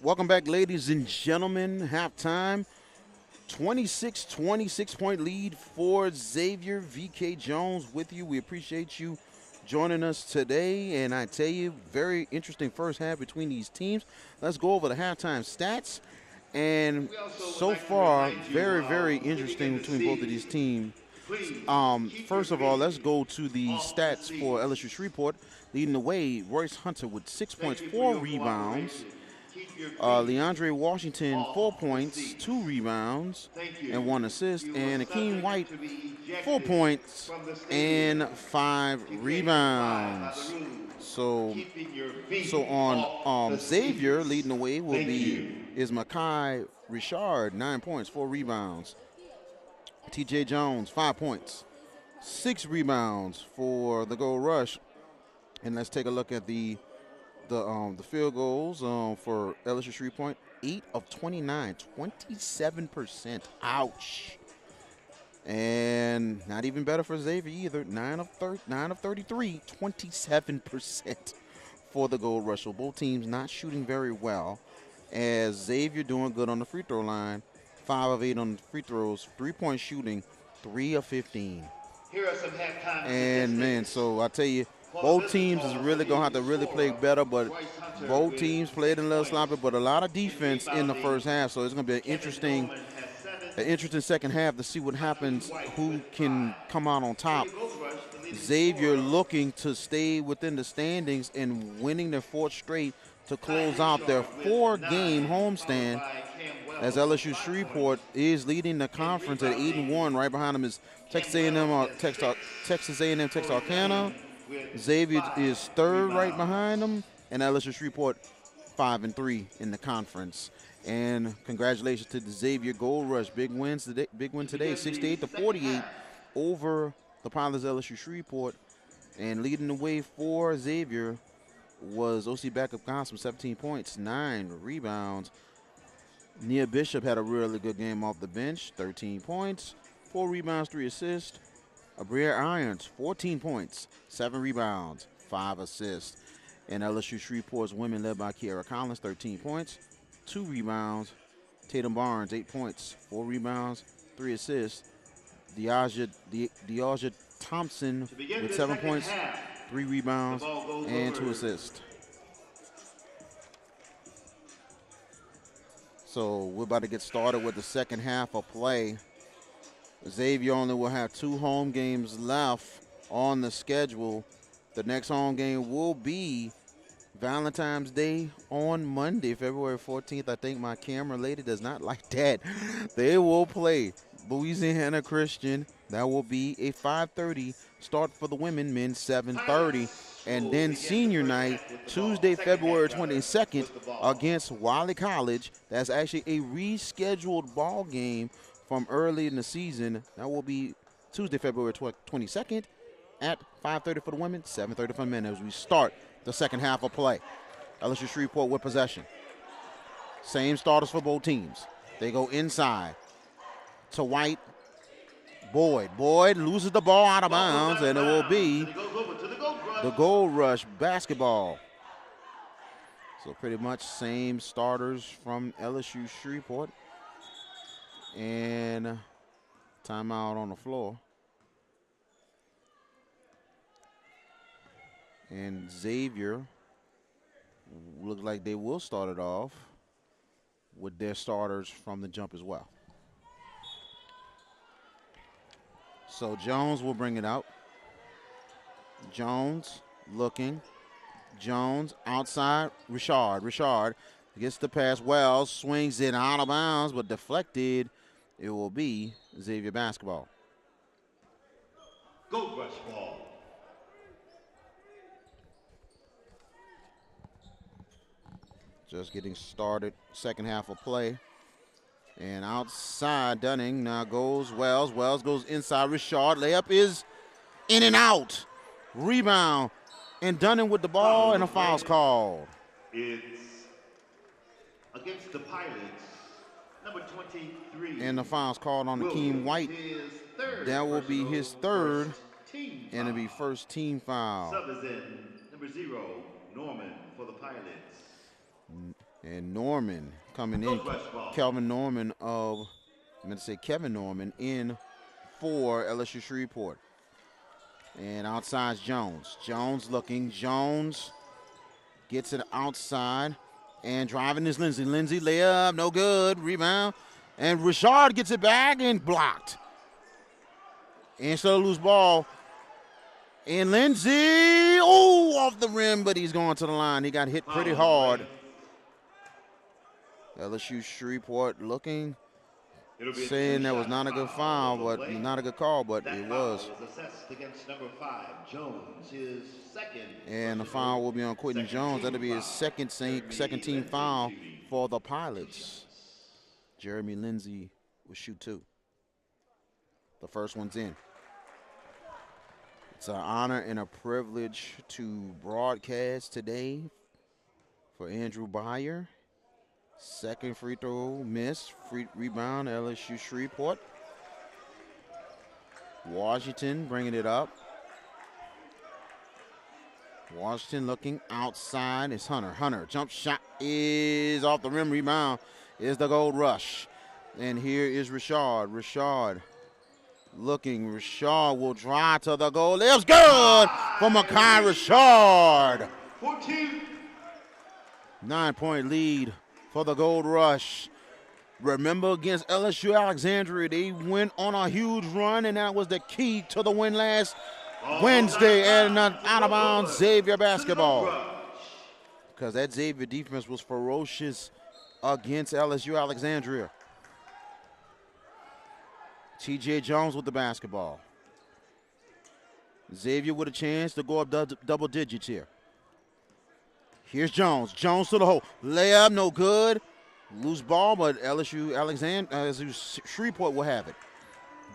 welcome back, ladies and gentlemen. Halftime. 26 point lead for Xavier. VK Jones with you. We appreciate you joining us today. And I tell you, very interesting first half between these teams. Let's go over the halftime stats. And so far, very interesting between both of these teams. First of all, let's go to the stats for LSU-Shreveport. Leading the way, Royce Hunter with 6 points, 4 rebounds. Leandre Washington, 4 points, 2 rebounds, and 1 assist. And Akeem White, 4 points and 5 rebounds. So on Xavier, leading the way is Makai Richard, 9 points, 4 rebounds. TJ Jones, 5 points, 6 rebounds for the Gold Rush. And let's take a look at the field goals for LSU Shreveport. 8 of 29, 27%. Ouch. And not even better for Xavier either. 9 of 33, 27% for the Gold Rush. So both teams not shooting very well. As Xavier doing good on the free throw line. 5 of 8 on the free throws. 3-point shooting, 3 of 15. Here are some halftime And man, so I tell you, both teams is really going to have to really play better, but both teams played a little sloppy, but a lot of defense in the first half. So it's going to be an interesting second half to see what happens, who can come out on top. Xavier looking to stay within the standings and winning their 4th straight to close out their 4-game homestand, as LSU Shreveport is leading the conference at 8-1. Right behind them is Texas A&M, Texarkana. Xavier is 3rd right behind them, and LSU Shreveport 5-3 in the conference. And congratulations to the Xavier Gold Rush. Big win today, 68-48 over the Pilots LSU Shreveport. And leading the way for Xavier was OC Backup Gospel, 17 points, 9 rebounds. Nia Bishop had a really good game off the bench, 13 points, 4 rebounds, 3 assists. Abria Irons, 14 points, 7 rebounds, 5 assists. And LSU Shreveport's women led by Kiara Collins, 13 points, 2 rebounds. Tatum Barnes, 8 points, 4 rebounds, 3 assists. Deaja Thompson with 7 points, 3 rebounds, and 2 assists. So we're about to get started with the second half of play. Xavier only will have 2 home games left on the schedule. The next home game will be Valentine's Day on Monday, February 14th. I think my camera lady does not like that. They will play Louisiana Christian. That will be a 5:30 start for the women, men 7:30. And then senior night, Tuesday, February 22nd, against Wiley College. That's actually a rescheduled ball game from early in the season. That will be Tuesday, February 22nd at 5:30 for the women, 7:30 for the men as we start the second half of play. LSU Shreveport with possession. Same starters for both teams. They go inside to White. Boyd loses the ball out of bounds, and it will be the Gold Rush basketball. So pretty much same starters from LSU Shreveport. And timeout on the floor. And Xavier looks like they will start it off with their starters from the jump as well. So Jones will bring it out. Jones looking. Jones outside. Richard gets the pass. Wells swings it out of bounds, but deflected. It will be Xavier basketball. Gold Rush ball. Just getting started, second half of play. And outside, Dunning now goes Wells. Wells goes inside Richard. Layup is in and out. Rebound. And Dunning with the ball, and a foul's called. It's against the Pilots, number 23. And the foul's called on Akeem White. That will be his 3rd, and it'll be first team foul. Sub is in number 0, Norman, for the Pilots. And Norman coming in. Goes rush ball. Kevin Norman in for LSU Shreveport. And outside's Jones. Jones looking. Jones gets it outside. And driving is Lindsey. Lindsey layup, no good. Rebound. And Rashard gets it back and blocked. And still a loose ball. And Lindsey, off the rim, but he's going to the line. He got hit pretty hard. LSU Shreveport looking, saying that was not a good foul, but not a good call, but it was. Assessed against number 5, Jones, his second. And the foul will be on Quentin Jones. That'll be his second team foul for the Pilots. Jeremy Lindsey will shoot 2. The first one's in. It's an honor and a privilege to broadcast today for Andrew Byer. Second free throw miss, free rebound, LSU Shreveport. Washington bringing it up. Washington looking outside. It's Hunter. Hunter, jump shot is off the rim. Rebound is the Gold Rush. And here is Rashard. Rashard looking. Rashard will drive to the goal. It's good for Makai Rashard. 14. 9-point lead for the Gold Rush. Remember, against LSU Alexandria, they went on a huge run, and that was the key to the win last Wednesday and out of bounds Xavier basketball. Because that Xavier defense was ferocious against LSU Alexandria. TJ Jones with the basketball. Xavier with a chance to go up double digits here. Here's Jones. Jones to the hole. Layup, no good. Loose ball, but LSU Shreveport will have it.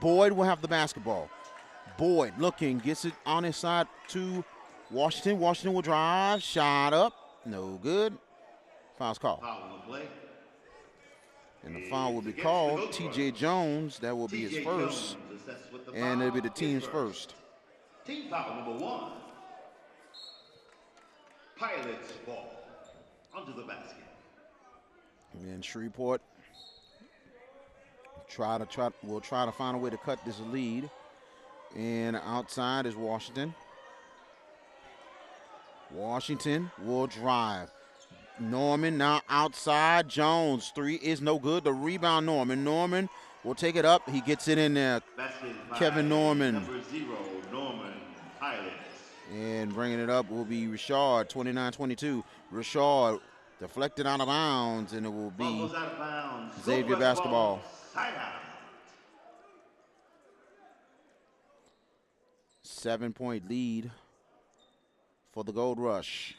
Boyd will have the basketball. Boyd looking, gets it on his side to Washington. Washington will drive. Shot up. No good. Foul's called. And the foul will be called. TJ Jones, that will be his first. And it'll be the team's first. Team foul number 1. Pilots ball under the basket. And Shreveport will try to find a way to cut this lead. And outside is Washington. Washington will drive. Norman now outside. Jones, 3 is no good. The rebound, Norman. Norman will take it up. He gets it in there. Kevin Norman. Number 0, Norman, Pilots. And bringing it up will be Rashard, 29-22. Rashard deflected out of bounds, and it will be Xavier basketball. 7-point lead for the Gold Rush.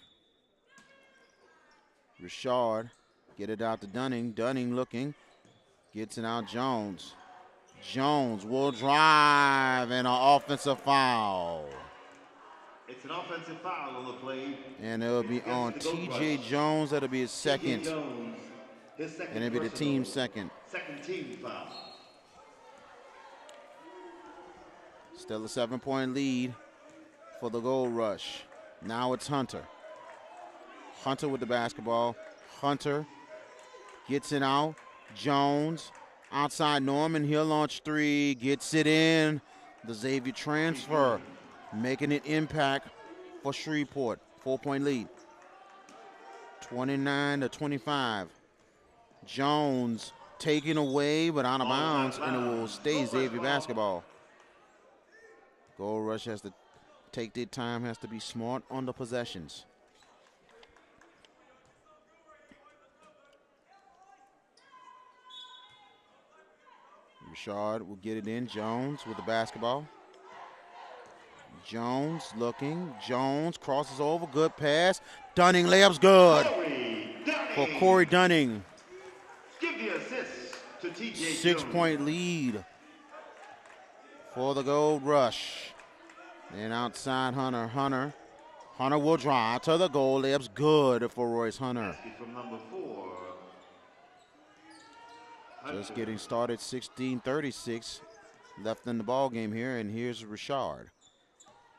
Rashard get it out to Dunning. Dunning looking, gets it out Jones. Jones will drive and an offensive foul. It's an offensive foul on the play. And it'll be on TJ Jones. That'll be his second. Jones, his second and it'll be the team's second. Second team foul. Still a 7-point lead for the Gold Rush. Now it's Hunter. Hunter with the basketball. Hunter gets it out. Jones outside Norman. He'll launch 3. Gets it in. The Xavier transfer. Making an impact for Shreveport. 4-point lead. 29-25. Jones taken away, but out of bounds, and it will stay Xavier basketball. Gold Rush has to take their time, has to be smart on the possessions. Rashard will get it in. Jones with the basketball. Jones looking. Jones crosses over. Good pass. Dunning layup's good for Corey Dunning. Give the assist to TJ 6-point lead for the Gold Rush. And outside Hunter. Hunter will drive to the goal. Layup's good for Royce Hunter. From number 4. Just getting started. 16:36 left in the ball game here. And here's Rashard.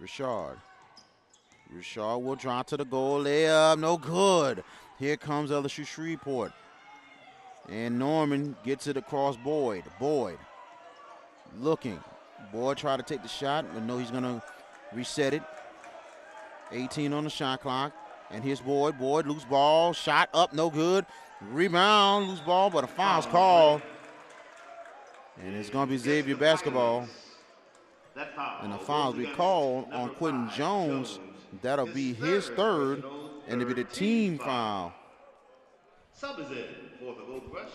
Rashard will drive to the goal. Layup, no good. Here comes LSU-Shreveport. And Norman gets it across Boyd. Boyd looking. Boyd tried to take the shot, but no, he's going to reset it. 18 on the shot clock. And here's Boyd. Boyd, loose ball. Shot up, no good. Rebound, loose ball, but a foul's called. And it's going to be Xavier basketball. And the foul will be called on Quentin Jones. That'll be his third, and it'll be the team foul. Sub is in for the Gold Rush.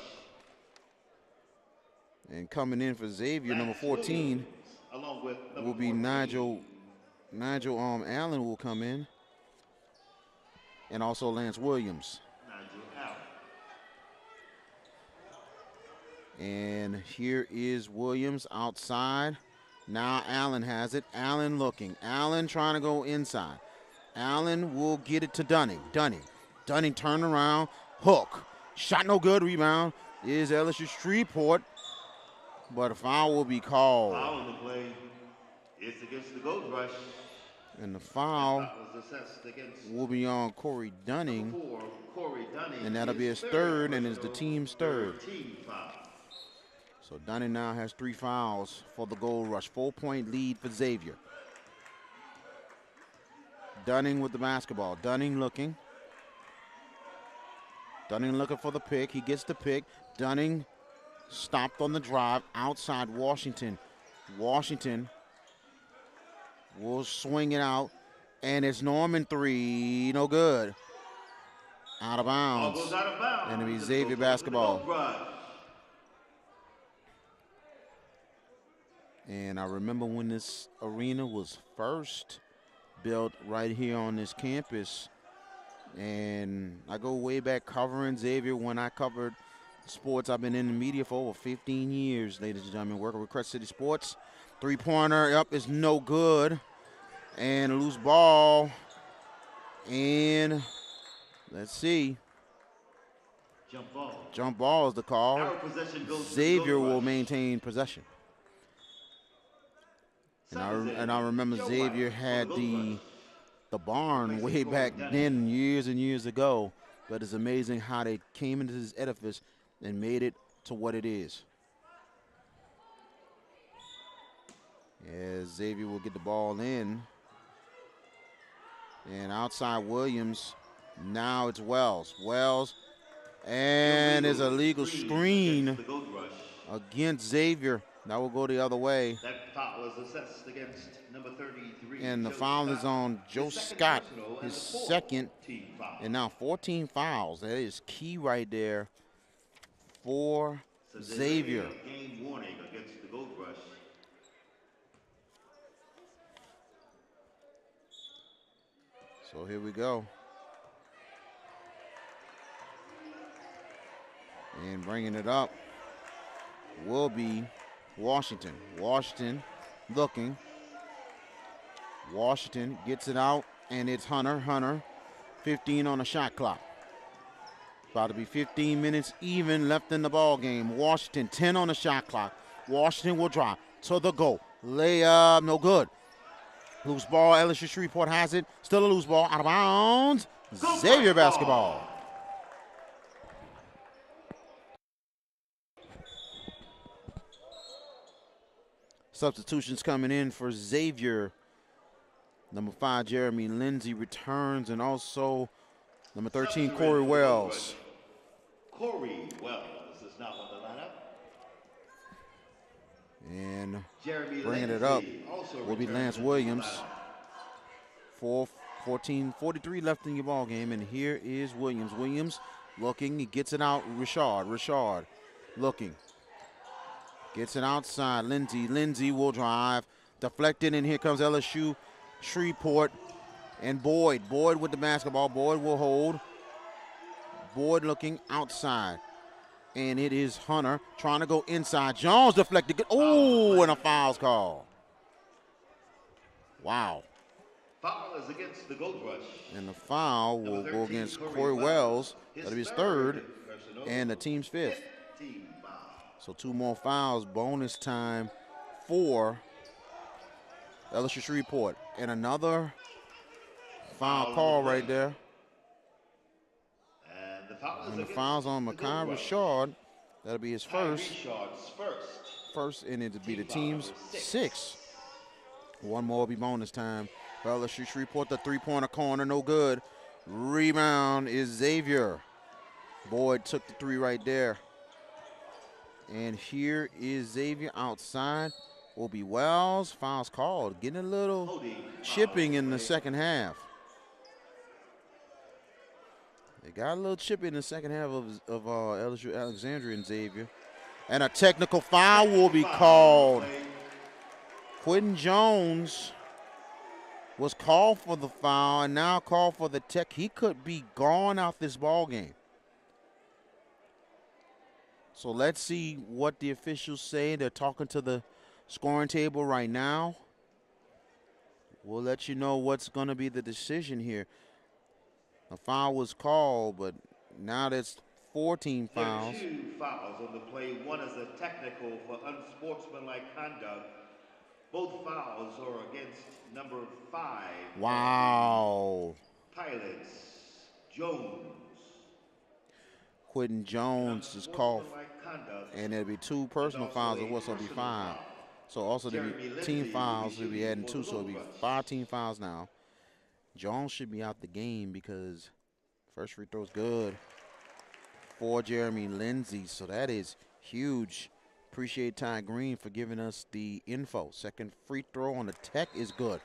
And coming in for Xavier, number 14, along with will be Nigel Allen will come in. And also Lance Williams. And here is Williams outside. Now Allen has it. Allen looking. Allen trying to go inside. Allen will get it to Dunning. Dunning turn around. Hook. Shot no good. Rebound is LSU-Shreveport. But a foul will be called. Foul on the play. It's against the Gold Rush. And the foul will be on Corey Dunning. And that'll be his third, and it's the team's third. So Dunning now has 3 fouls for the Gold Rush. 4-point lead for Xavier. Dunning with the basketball. Dunning looking. Dunning looking for the pick. He gets the pick. Dunning stopped on the drive outside Washington. Washington will swing it out. And it's Norman 3. No good. Out of bounds. And it'll be Xavier basketball. And I remember when this arena was first built right here on this campus. And I go way back covering Xavier when I covered sports. I've been in the media for over 15 years, ladies and gentlemen, working with Crest City Sports. 3-pointer up is no good. And a loose ball. And let's see. Jump ball is the call. Xavier will maintain possession. And I remember Xavier had the barn way back then, years and years ago. But it's amazing how they came into this edifice and made it to what it is. As Xavier will get the ball in. And outside Williams, now it's Wells. Wells, and there's a legal screen against Xavier. That will go the other way. That foul is assessed against number 33. And the foul is on Joe Scott, his second. And now 14 fouls. That is key right there for Xavier. Game warning against the Gold Rush. So here we go. And bringing it up will be Washington. Washington looking. Washington gets it out, and it's Hunter. Hunter, 15 on the shot clock. About to be 15 minutes even left in the ball game. Washington, 10 on the shot clock. Washington will drive to the goal. Layup, no good. Loose ball, LSU-Shreveport has it. Still a loose ball, out of bounds. Xavier basketball. Substitutions coming in for Xavier. Number 5, Jeremy Lindsay returns, and also number 13, Corey Wells. Corey Wells is now on the lineup. And Jeremy bringing it up will be Lance Williams. 14:43 left in your ball game, and here is Williams. Williams looking, he gets it out. Richard looking. Gets it outside. Lindsay will drive. Deflected, and here comes LSU. Shreveport and Boyd. Boyd with the basketball. Boyd will hold. Boyd looking outside. And it is Hunter trying to go inside. Jones deflected. Oh, and a foul's called. Wow. Foul is against the Gold Rush. And the foul will go against Corey Wells. That'll be his third and the team's fifth. So 2 more fouls, bonus time for LSU Shreveport. And another foul call right there. And the foul is And the against foul's on the Makai Gold Rush. Richard. That'll be his Ty first. Richard's First, and it'll be the Team foul team's number 6. 6. One more will be bonus time. LSU-Shreveport, the three-pointer corner, no good. Rebound is Xavier. Boyd took the 3 right there. And here is Xavier outside. Will be Wells. Foul's called. Getting a little chipping in the second half. They got a little chipping in the second half of LSU Alexandria and Xavier. And a technical foul will be called. Quentin Jones was called for the foul and now called for the tech. He could be gone out this ball game. So let's see what the officials say. They're talking to the scoring table right now. We'll let you know what's going to be the decision here. A foul was called, but now there's 14 fouls. There are 2 fouls on the play. One is a technical for unsportsmanlike conduct. Both fouls are against number 5. Wow. Pilots, Jones. Quentin Jones is called, and there'll be 2 personal fouls. It was going to be 5. So also there'll be team fouls. We'll be adding 2, so it'll be 5 team fouls now. Jones should be out the game because first free throw's good for Jeremy Lindsay. So that is huge. Appreciate Ty Green for giving us the info. Second free throw on the tech is good.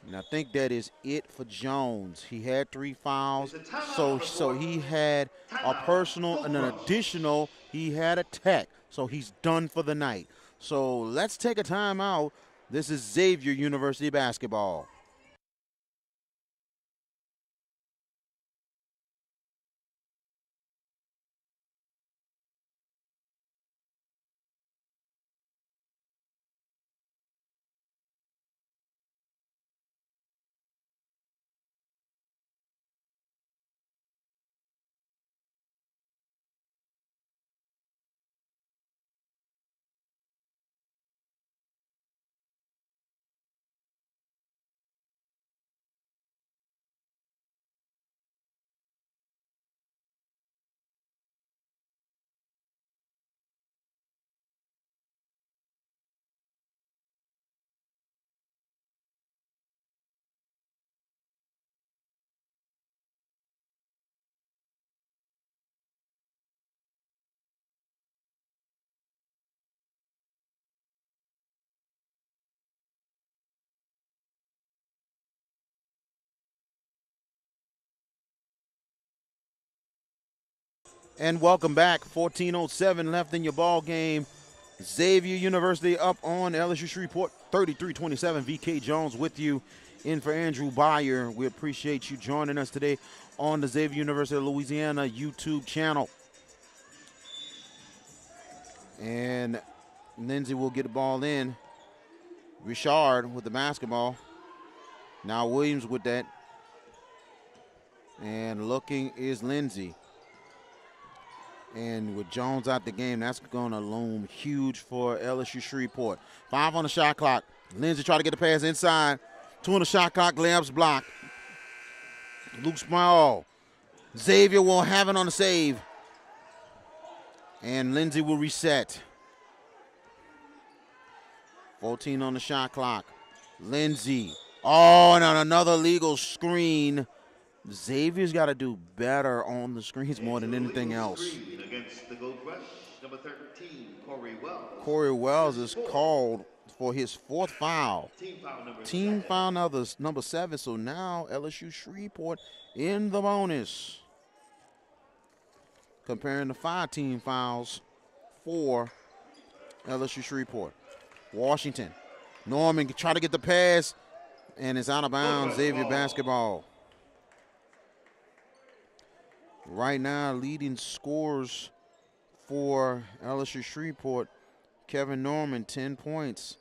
And I think that is it for Jones. He had 3 fouls, so he had a personal and an additional. He had a tech, so he's done for the night. So let's take a timeout. This is Xavier University basketball. And welcome back. 14:07 left in your ball game. Xavier University up on LSU-Shreveport, 33-27. VK Jones with you in for Andrew Byer. We appreciate you joining us today on the Xavier University of Louisiana YouTube channel. And Lindsay will get the ball in. Richard with the basketball. Now Williams with that. And looking is Lindsay. And with Jones out the game, that's going to loom huge for LSU-Shreveport. 5 on the shot clock. Lindsay try to get the pass inside. 2 on the shot clock. Layups blocked. Luke Small. Xavier will have it on the save. And Lindsay will reset. 14 on the shot clock. Lindsay. Oh, and on another legal screen. Xavier's got to do better on the screens more than anything else. Against the Gold Rush, number 13, Corey Wells. Corey Wells is called for his 4th foul. Team foul number 7. So now LSU-Shreveport in the bonus. Comparing the 5 team fouls for LSU-Shreveport. Washington. Norman try to get the pass, and it's out of bounds. Xavier basketball. Right now, leading scores for LSU-Shreveport, Kevin Norman, 10 points.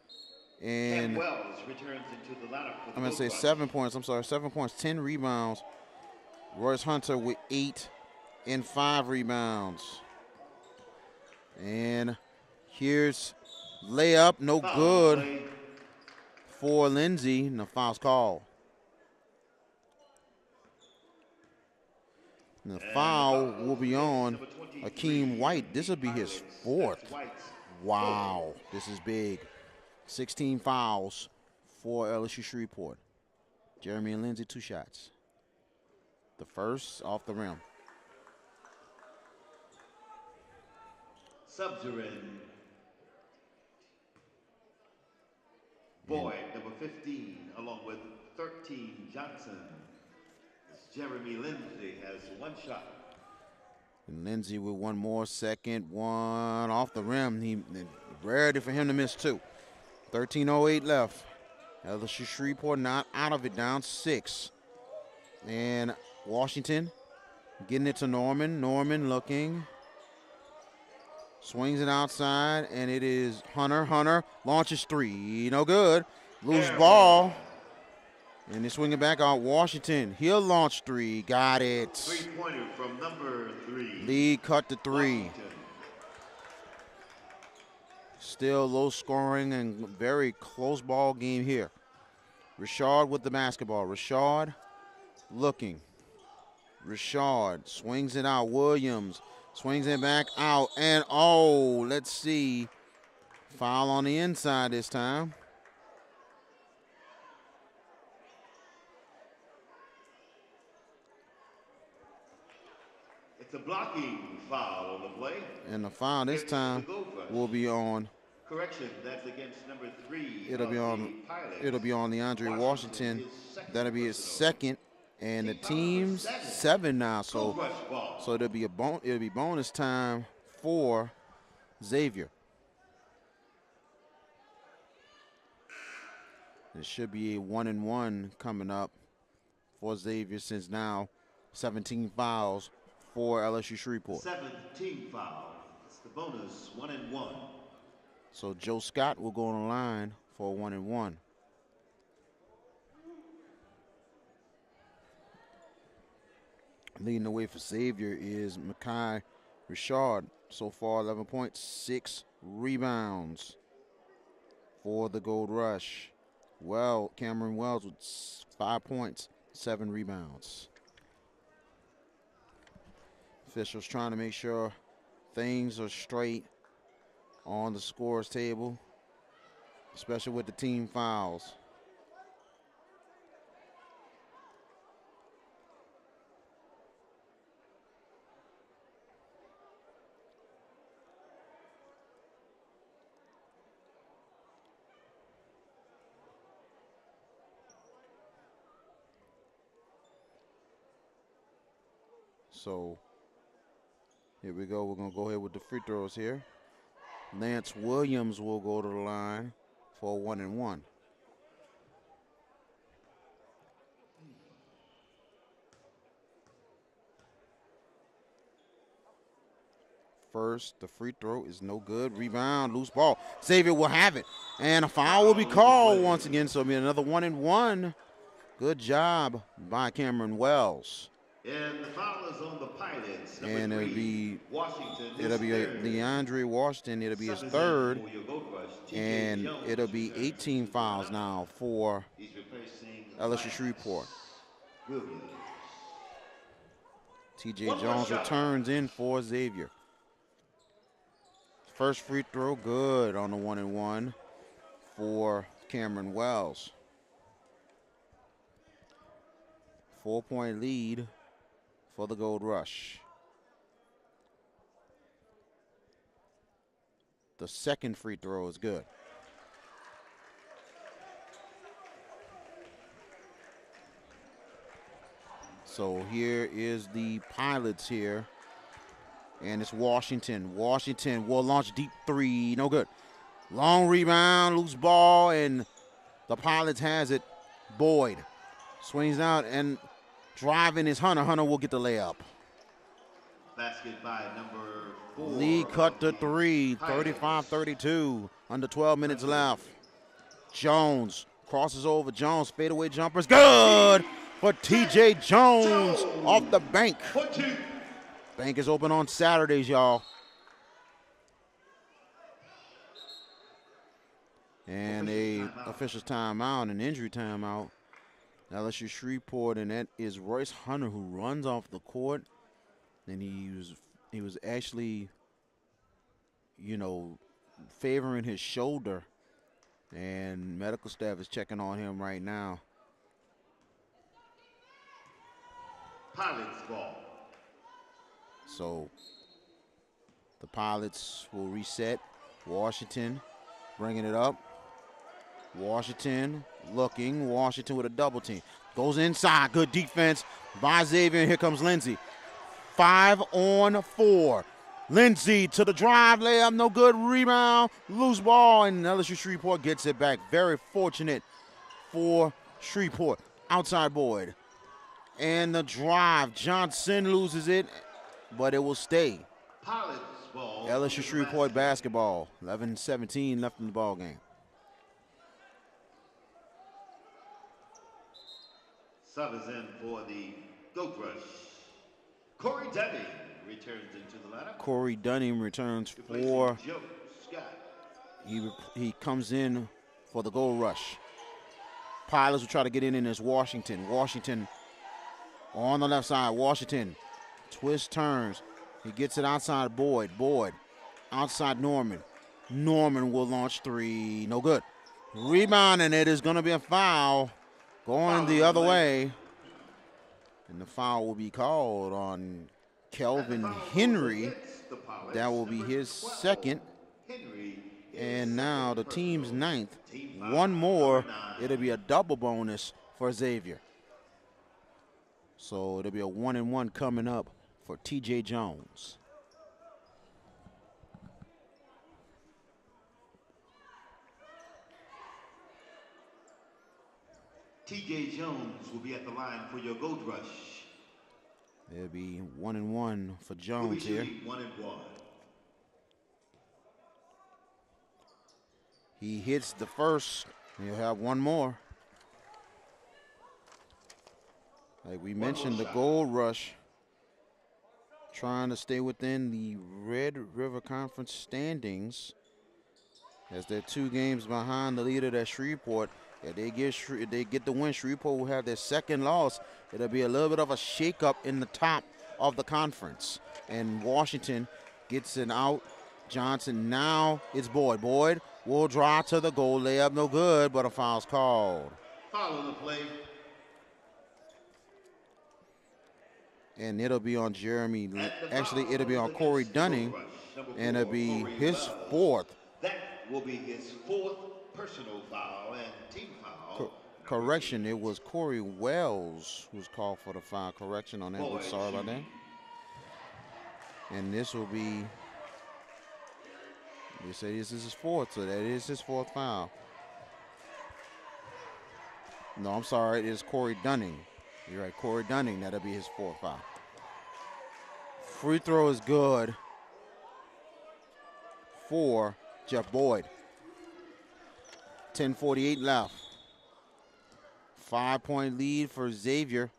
And Wells returns into the lineup for the I'm going to say 7 points. 7 points, 10 rebounds. Royce Hunter with 8 and 5 rebounds. And here's layup, no good for Lindsay, and the foul's called. And the And the foul foul will be against on number 23, Akeem White. This will be his Pilots. fourth. That's White's Wow, this is big. 16 fouls for LSU Shreveport. Jeremy and Lindsay, 2 shots. The first off the rim. Subs are in. Boyd, number 15, along with 13, Johnson. Jeremy Lindsay has 1 shot. And Lindsay with one more, second one off the rim. He rarity for him to miss 2. 13:08 left. LSU Shreveport not out of it, down 6. And Washington getting it to Norman. Norman looking. Swings it outside, and it is Hunter. Hunter launches 3. No good. Loose ball. And they swing it back out. Washington. He'll launch 3. Got it. 3-pointer from number 3. Lead cut to 3. Washington. Still low scoring and very close ball game here. Rashad with the basketball. Rashad looking. Rashad swings it out. Williams swings it back out. And oh, let's see. Foul on the inside this time. It's a blocking foul on the play. And the foul this time will be on. Correction, that's against number 3. It'll be on DeAndre Washington. That'll be his second. And the team's 7 now. So it'll be bonus time for Xavier. It should be a 1-and-1 coming up for Xavier, since now 17 fouls for LSU Shreveport. 17 fouls. It's the bonus 1-and-1. So Joe Scott will go on the line for a 1-and-1. Leading the way for Xavier is Mekhi Rashad. So far, 11 points, 6 rebounds for the Gold Rush. Well, Cameron Wells with 5 points, 7 rebounds. Officials trying to make sure things are straight on the scores table, especially with the team fouls. So here we go. We're going to go ahead with the free throws here. Lance Williams will go to the line for a 1-and-1. First, the free throw is no good. Rebound, loose ball. Xavier will have it. And a foul will be called once again. So it'll be another 1-and-1. Good job by Cameron Wells. And the foul is on the Pilots. And it'll be Washington. DeAndre Washington. It'll be his third. And it'll be 18 fouls now for LSU Shreveport. T.J. Jones returns in for Xavier. First free throw, good on the 1-and-1 for Cameron Wells. 4-point lead for the Gold Rush. The second free throw is good. So here is the Pilots here. And it's Washington. Washington will launch deep 3. No good. Long rebound, loose ball, and the Pilots has it. Boyd swings out, and driving is Hunter. Hunter will get the layup. Basket by number 4. Lead cut to 3, 35-32. Under 12 minutes left. Jones crosses over. Jones, fadeaway jumpers. Good for T.J. Jones off the bank. Bank is open on Saturdays, y'all. And a official's timeout, an injury timeout. LSU Shreveport, and that is Royce Hunter, who runs off the court And he was actually, you know, favoring his shoulder, and medical staff is checking on him right now. Pilots ball. So the Pilots will reset. Washington bringing it up. Washington looking. Washington with a double team. Goes inside. Good defense by Xavier. And here comes Lindsey. 5-on-4. Lindsey to the drive. Layup. No good. Rebound. Loose ball. And LSU-Shreveport gets it back. Very fortunate for Shreveport. Outside Boyd. And the drive. Johnson loses it, but it will stay. LSU-Shreveport basketball. 11-17 left in the ball game. Sub is in for the Goat Rush. Corey Dunning returns into the lineup. Corey Dunning returns for. Joe Scott. He comes in for the Gold Rush. Pilots will try to get in as Washington. Washington on the left side. Washington twist turns. He gets it outside Boyd. Boyd outside Norman. Norman will launch three. No good. Rebound, and it is going to be a foul going the other way. And the foul will be called on Kelvin Henry. That will be his second. And now the team's ninth. One more. It'll be a double bonus for Xavier. So it'll be a 1-and-1 coming up for T.J. Jones. T.J. Jones will be at the line for your Gold Rush. It'll be 1-and-1 for Jones here. 1-and-1. He hits the first. He'll have one more. Like we mentioned, the Gold Rush trying to stay within the Red River Conference standings, as they're 2 games behind the leader, that's Shreveport. If they get the win, Shreveport will have their second loss. It'll be a little bit of a shakeup in the top of the conference. And Washington gets it out. Johnson, now it's Boyd. Boyd will drive to the goal. Layup no good, but a foul's called. Foul on the play. And it'll be on Jeremy. Actually, it'll be on Corey Dunning, and it'll be his fourth. That will be his 4th personal foul and team foul. Correction, it was Corey Wells who's called for the foul. Correction on that. We're sorry about that. And this will be, they say this is his 4th, so that is his 4th foul. No, I'm sorry, it is Corey Dunning. You're right, Corey Dunning, that'll be his 4th foul. Free throw is good for Jeff Boyd. 10:48 left. 5-point lead for Xavier.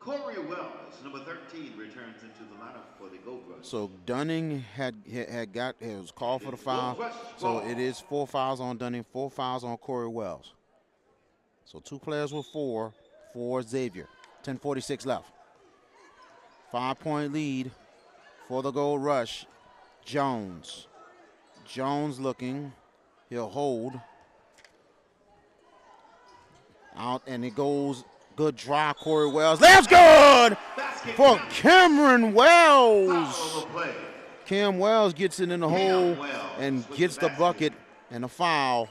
Corey Wells, number 13, returns into the lineup for the Gold Rush. So Dunning was called for the foul. So it is 4 fouls on Dunning, 4 fouls on Corey Wells. So 2 players with 4 for Xavier. 10:46 left. 5-point lead for the Gold Rush. Jones. Jones looking. He'll hold. Out, and it goes. Good drive, Corey Wells. That's good for Cameron Wells. Cam Wells gets it in the hole and gets the bucket and a foul.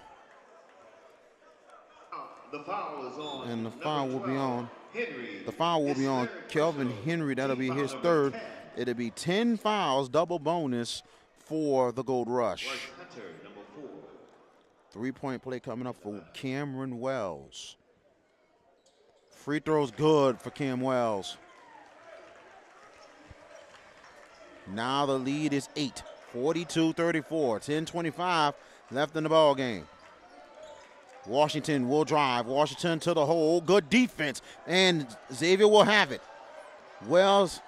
The foul is on. And the foul will be on. Henry. The foul will be on Kelvin Henry. That'll be his 3rd. It'll be 10 fouls, double bonus for the Gold Rush. 3-point play coming up for Cameron Wells. Free throw's good for Cam Wells. Now the lead is 8, 42-34, 10:25 left in the ball game. Washington will drive. Washington to the hole. Good defense, and Xavier will have it. Wells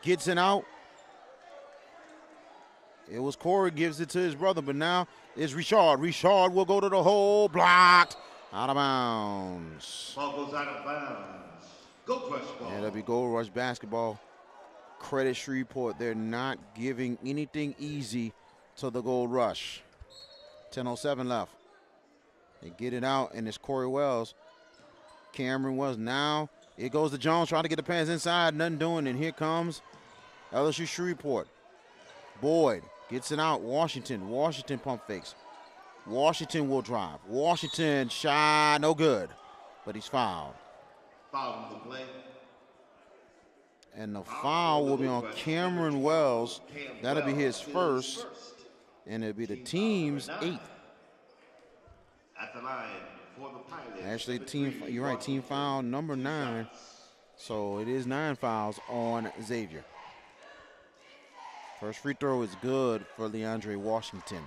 gets it out, It was Corey gives it to his brother, but now it's Richard. Richard will go to the hole, blocked, out of bounds. Ball goes out of bounds. Gold Rush ball. And it'll be Gold Rush basketball. Credit Shreveport. They're not giving anything easy to the Gold Rush. 10:07 left. They get it out, and it's Corey Wells. Cameron Wells. Now it goes to Jones, trying to get the pass inside. Nothing doing, and here comes LSU Shreveport. Boyd gets it out. Washington pump fakes. Washington will drive. Washington shot, no good, but he's fouled. Foul on the play. And the foul will be on Cameron Wells. That'll be his first, and it'll be the team's 8th. At the line for the Pilots. Actually, you're right, team foul number 9. So it is 9 fouls on Xavier. First free throw is good for Leandre Washington.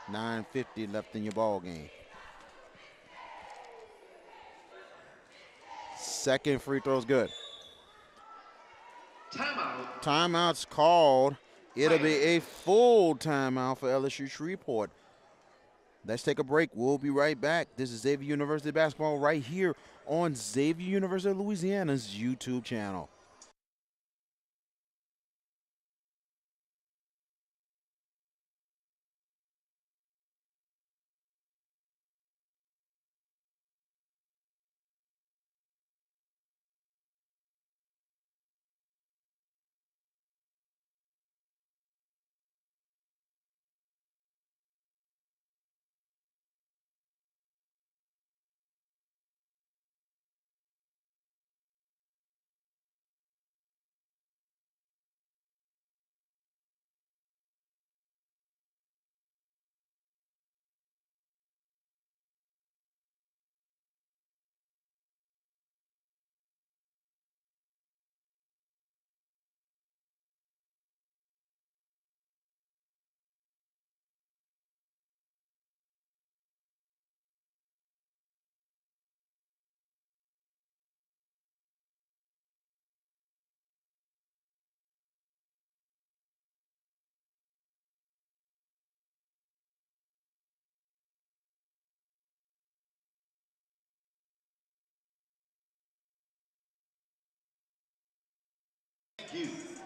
9:50 left in your ball game. Second free throw is good. Timeout. Timeout's called. It'll be a full timeout for LSU Shreveport. Let's take a break. We'll be right back. This is Xavier University basketball right here on Xavier University of Louisiana's YouTube channel.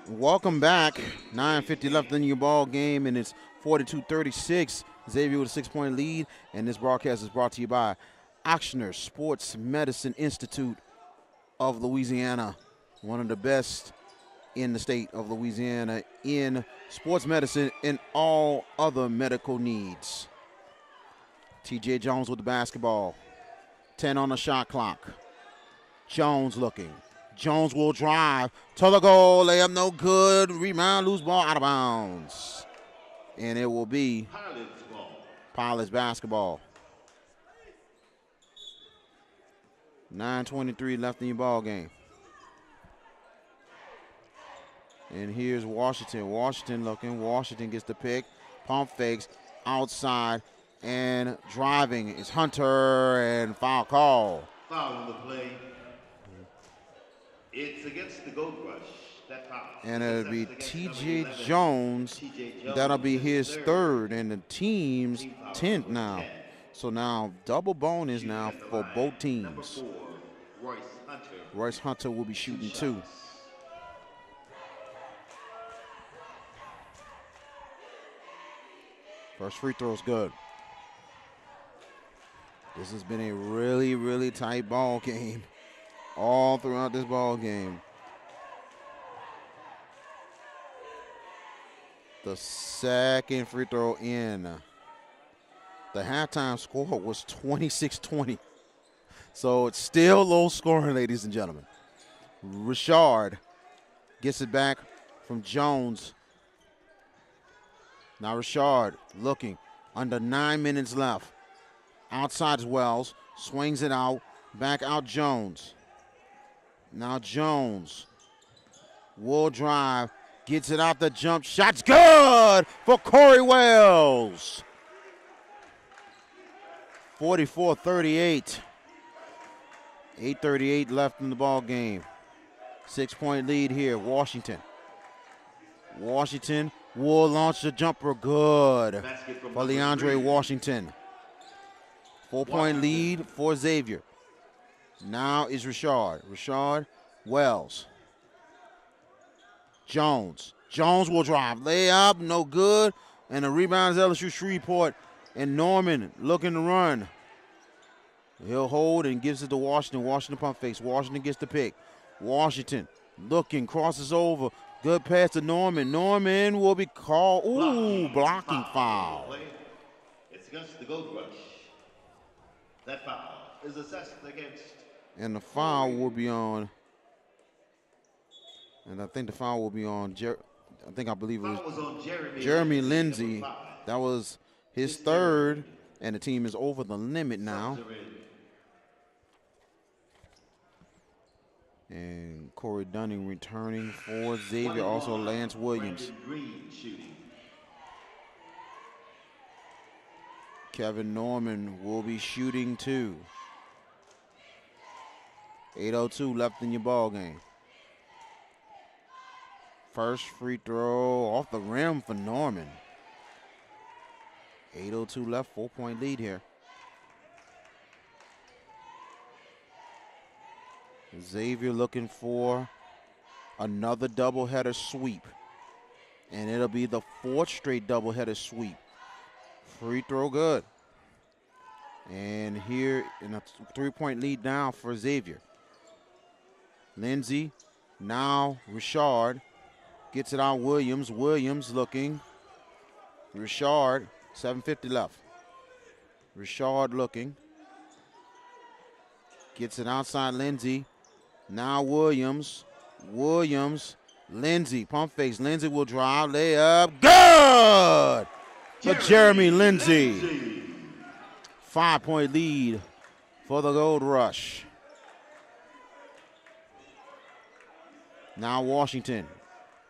Welcome back. 9:50 left in your ball game, and it's 42-36. Xavier with a 6-point lead, and this broadcast is brought to you by Ochsner Sports Medicine Institute of Louisiana, one of the best in the state of Louisiana in sports medicine and all other medical needs. TJ Jones with the basketball. 10 on the shot clock. Jones looking. Jones will drive to the goal. Layup no good. Rebound, loose ball, out of bounds. And it will be Pilots basketball. 9:23 left in your ball game. And here's Washington. Washington looking. Washington gets the pick. Pump fakes outside and driving is Hunter, and foul call. Foul on the play. It's against the Gold Rush. That foul. And it'll be TJ Jones. That'll be his 3rd and the team's 10th now. So now double bonus now for both teams. Royce Hunter will be shooting 2. First free throw is good. This has been a really, really tight ball game all throughout this ball game. The second free throw in. The halftime score was 26-20. So it's still low scoring, ladies and gentlemen. Richard gets it back from Jones. Now Richard looking, under 9 minutes left. Outside Wells, swings it out, back out Jones. Now Jones will drive, gets it out the jump, shot's good for Corey Wells. 44-38. 8:38 left in the ball game. 6-point lead here, Washington. Washington will launch the jumper. Good Basket from for number Leandre 3. Washington. 4-point lead for Xavier. Now is Rashard. Rashard Wells. Jones. Jones will drive. Layup, no good. And the rebound is LSU-Shreveport. And Norman looking to run. He'll hold and gives it to Washington. Washington pump fakes. Washington gets the pick. Washington looking, crosses over. Good pass to Norman. Norman will be called. Ooh, blocking foul. It's against the Gold Rush. That foul is assessed against. And the foul will be on. And I think the foul will be on. I believe it was on Jeremy Lindsay. That was his third, and the team is over the limit now. And Corey Dunning returning for Xavier, also Lance Williams. Kevin Norman will be shooting too. 8:02 left in your ball game. First free throw off the rim for Norman. 8:02 left, 4-point lead here. Xavier looking for another doubleheader sweep. And it'll be the 4th straight doubleheader sweep. Free throw good. And here in a 3-point lead now for Xavier. Lindsay, now Rashard. Gets it out Williams. Williams looking. Rashard, 7:50 left. Rashard looking. Gets it outside Lindsay. Now Williams. Williams. Lindsay. Pump fakes. Lindsay will drive. Layup. Good! For Jeremy Lindsay. 5-point lead for the Gold Rush. Now Washington.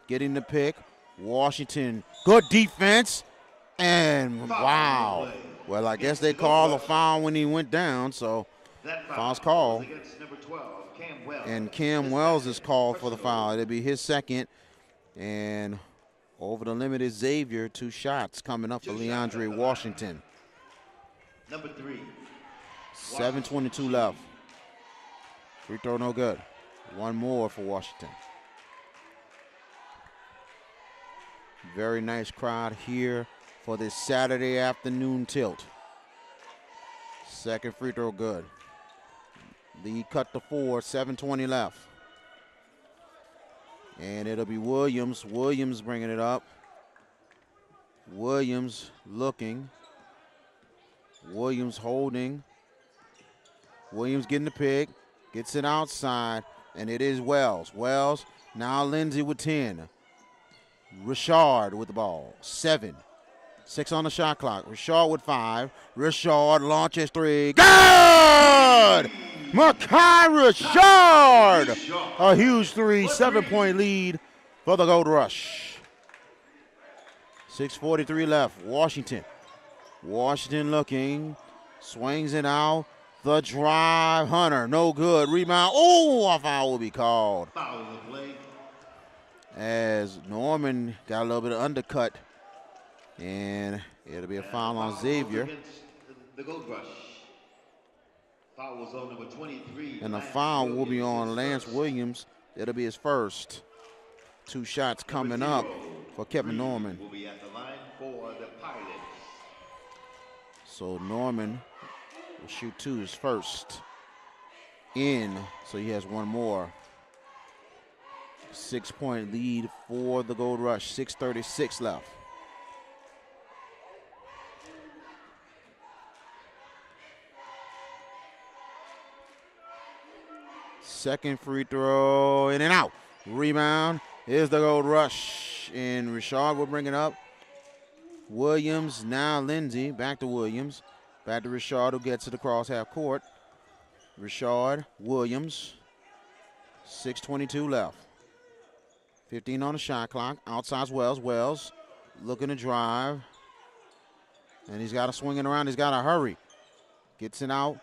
Getting the pick. Washington. Good defense. And wow. Well, I guess they called a foul when he went down, so foul's called. And Cam Wells is called for the foul. It'll be his second. And over the limit is Xavier. 2 shots coming up for Leandre Washington. Number 3. 7:22 left. Free throw no good. One more for Washington. Very nice crowd here for this Saturday afternoon tilt. Second free throw good. Lead cut to 4, 7:20 left. And it'll be Williams. Williams bringing it up. Williams looking. Williams holding. Williams getting the pick. Gets it outside. And it is Wells. Wells, now Lindsay with 10. Rashard with the ball. 7. 6 on the shot clock. Rashard with 5. Rashard launches 3. Good! Makai Rashard! A huge 3. 7-point lead for the Gold Rush. 6:43 left. Washington. Washington looking. Swings it out. The drive. Hunter. No good. Rebound. Oh, a foul will be called. Foul in the play. As Norman got a little bit of undercut. And it'll be a foul on Xavier. The Gold Rush. Foul was on number 23. And the foul will be on Lance Williams. It'll be his first. 2 shots coming up for Kevin Norman. Will be at the line for the Pilots. So Norman will shoot 2 his first. In, so he has one more. 6-point lead for the Gold Rush. 6:36 left. Second free throw, in and out. Rebound is the Gold Rush. And Rashard will bring it up. Williams, now Lindsay. Back to Williams. Back to Rashard, who gets it across half court. Rashard, Williams. 6:22 left. 15 on the shot clock. Outside's Wells. Wells looking to drive. And he's got to swing it around. He's got to hurry. Gets it out.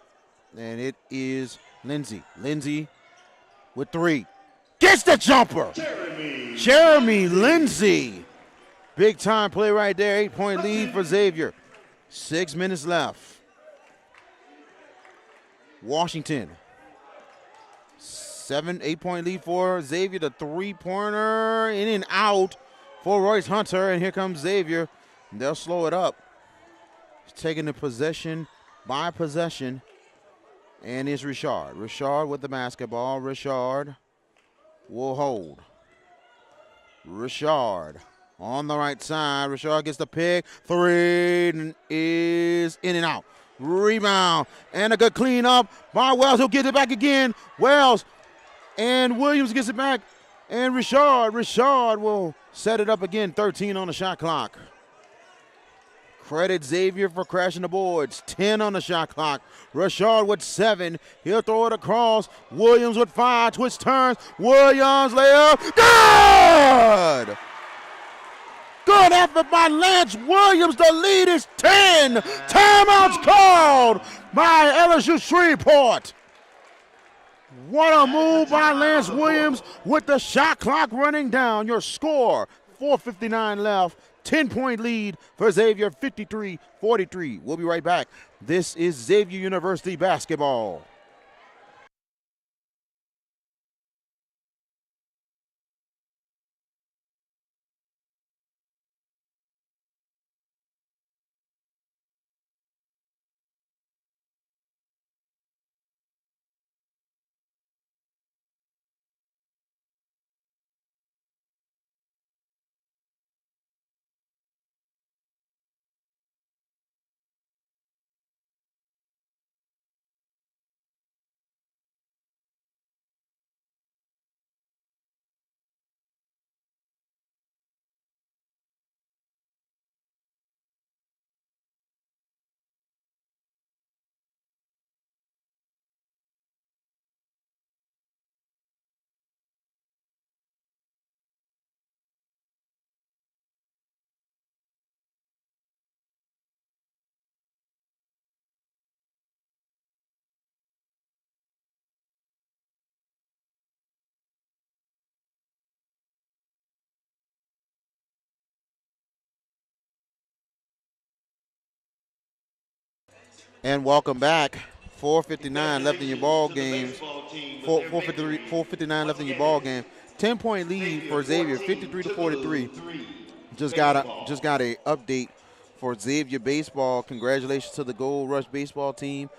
And it is Lindsay. Lindsay with 3. Gets the jumper. Jeremy Lindsay Big time play right there. 8-point lead for Xavier. 6 minutes left. Washington. 8-point lead for Xavier. The three-pointer in and out for Royce Hunter. And here comes Xavier. They'll slow it up. He's taking the possession by possession. And it's Richard. Richard with the basketball. Richard will hold. Richard on the right side. Richard gets the pick. Three is in and out. Rebound and a good cleanup by Wells. He'll get it back again. Wells and Williams gets it back. And Richard will set it up again. 13 on the shot clock. Credit Xavier for crashing the boards. 10 on the shot clock. Richard with 7. He'll throw it across. Williams with 5. Twist turns. Williams layup. Good! Good effort by Lance Williams. The lead is 10. Timeouts called by LSU-Shreveport. What a move by Lance Williams with the shot clock running down. Your score, 4:59 left. 10-point lead for Xavier, 53-43. We'll be right back. This is Xavier University basketball. And welcome back. 4:59 left in your ball game. 4:59 left in your ball game. 10-point lead for Xavier, 53-43. Just got a update for Xavier baseball. Congratulations to the Gold Rush baseball team.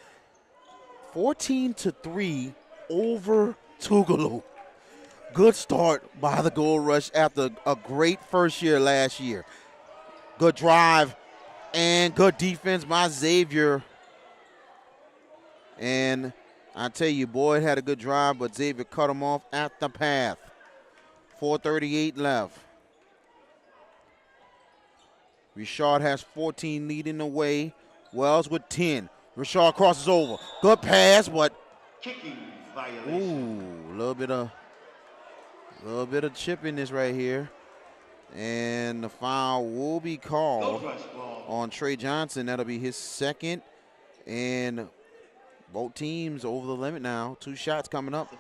14-3 over Tougaloo. Good start by the Gold Rush after a great first year last year. Good drive and good defense by Xavier. And I tell you, Boyd had a good drive, but Xavier cut him off at the path. 4:38 left. Richard has 14 leading the way. Wells with 10. Richard crosses over. Good pass, but Kicking violation. ooh, a little bit of chippiness right here. And the foul will be called on Trey Johnson. That'll be his second. And both teams over the limit now. 2 shots coming up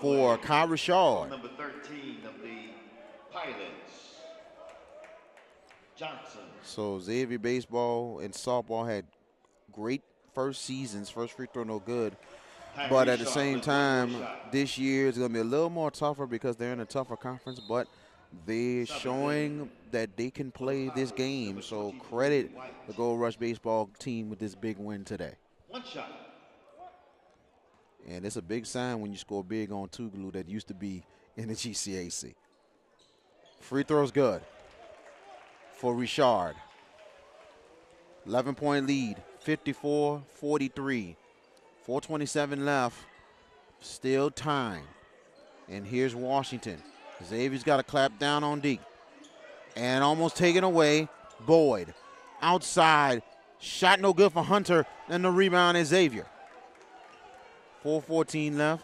for Kyle Richard. Number 13 of the Pilots, Johnson. So Xavier baseball and softball had great first seasons. First free throw no good. But at the same time, this year is going to be a little more tougher because they're in a tougher conference. But they're showing that they can play this game. So credit the Gold Rush baseball team with this big win today. 1 shot. And it's a big sign when you score big on Tougaloo that used to be in the GCAC. Free throw's good for Richard. 11-point lead, 54-43. 4:27 left, still time. And here's Washington. Xavier's got to clap down on D. And almost taken away, Boyd. Outside, shot no good for Hunter, and the rebound is Xavier. 4:14 left.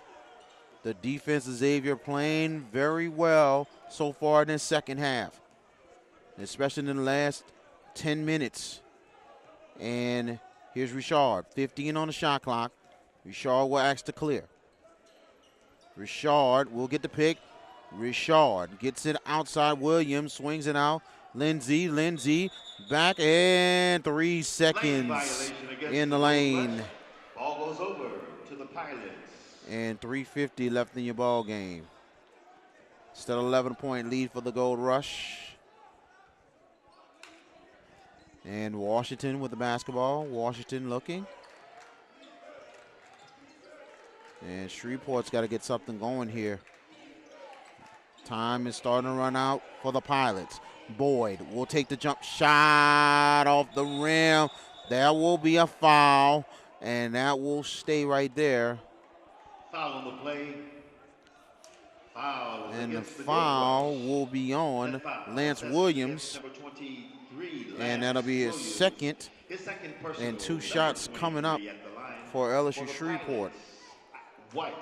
The defense of Xavier playing very well so far in the second half, especially in the last 10 minutes. And here's Richard, 15 on the shot clock. Richard will ask to clear. Richard will get the pick. Richard gets it outside. Williams swings it out. Lindsey back, and 3 seconds in the lane. Ball goes over to the Pilots. And 3:50 left in your ball game. Still 11-point lead for the Gold Rush. And Washington with the basketball. Washington looking. And Shreveport's got to get something going here. Time is starting to run out for the Pilots. Boyd will take the jump shot off the rim. There will be a foul, and that will stay right there. Foul on the play. Foul. And the foul will be on Lance Williams. Number 23, And that'll be his second. And 2 shots coming up for LSU Shreveport. White.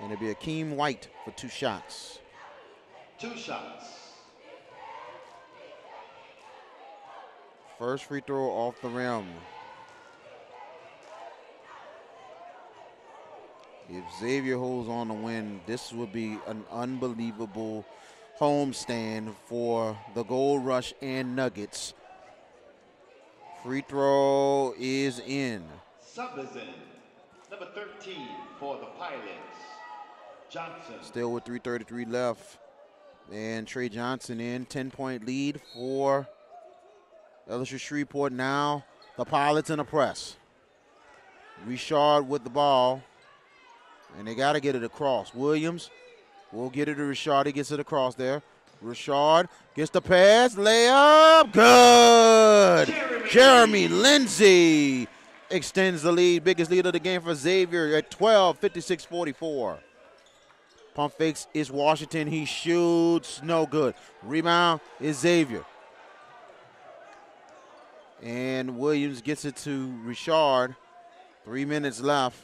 And it'll be Akeem White for 2 shots. 2 shots. First free throw off the rim. If Xavier holds on to win, this would be an unbelievable homestand for the Gold Rush and Nuggets. Free throw is in. Sub is in. Number 13 for the Pilots, Johnson. Still with 3:33 left. And Trey Johnson in. 10-point lead for LSU Shreveport. Now the Pilots in a press. Richard with the ball. And they got to get it across. Williams will get it to Richard. He gets it across there. Richard gets the pass. Layup. Good. Jeremy Lindsey extends the lead. Biggest lead of the game for Xavier at 12, 56-44. Pump fakes is Washington. He shoots. No good. Rebound is Xavier. And Williams gets it to Richard. 3 minutes left.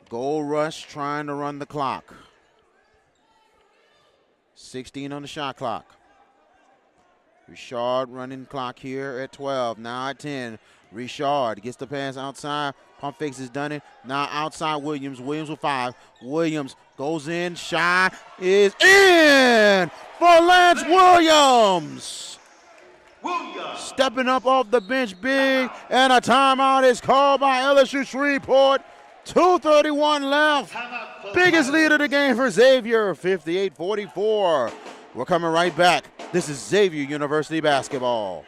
Gold Rush trying to run the clock. 16 on the shot clock. Richard running clock here at 12. Now at 10. Richard gets the pass outside. Pump fakes is done it. Now outside Williams. Williams with 5. Williams goes in. Shot is in for Lance Williams. Stepping up off the bench big. And a timeout is called by LSU Shreveport. 2:31 left. Biggest lead of the game for Xavier, 58-44. We're coming right back. This is Xavier University basketball.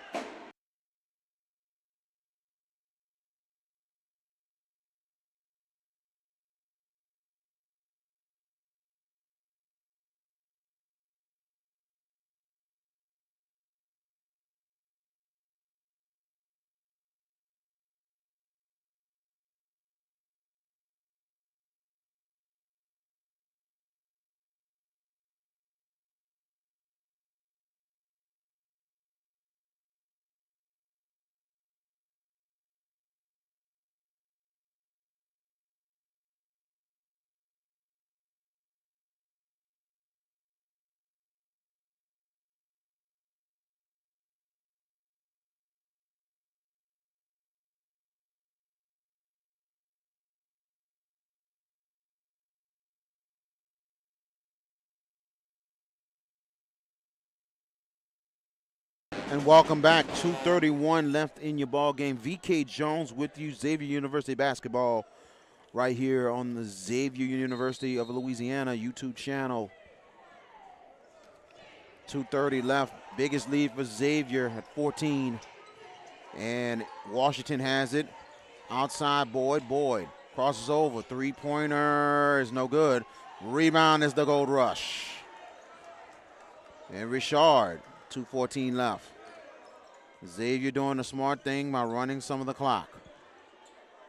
And welcome back. 2:31 left in your ball game. VK Jones with you, Xavier University basketball, right here on the Xavier University of Louisiana YouTube channel. 2:30 left. Biggest lead for Xavier at 14. And Washington has it. Outside Boyd. Boyd crosses over. Three-pointer is no good. Rebound is the Gold Rush. And Richard, 2:14 left. Xavier doing the smart thing by running some of the clock.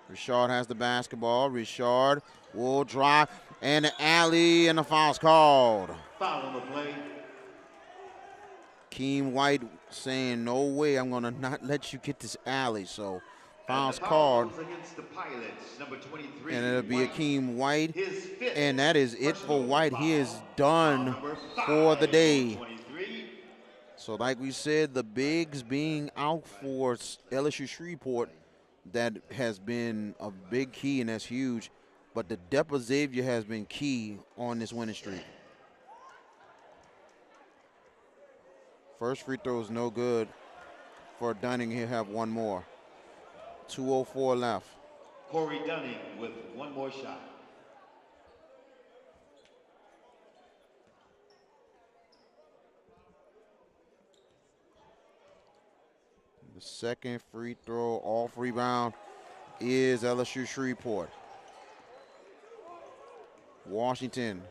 Richard has the basketball. Richard will drive, and the alley, and the foul's called. Foul on the play. Akeem White saying, no way, I'm going to not let you get this alley. So foul's foul called. Against the Pilots, number 23, and it'll be White. Akeem White. His fifth And that is it for White. He is foul. done Foul for the day. 23. So like we said, the bigs being out for LSU Shreveport, that has been a big key, and that's huge. But the depth of Xavier has been key on this winning streak. First free throw is no good for Dunning. He'll have one more. 2:04 left. Corey Dunning with one more shot. The second free throw off rebound is LSU-Shreveport. Washington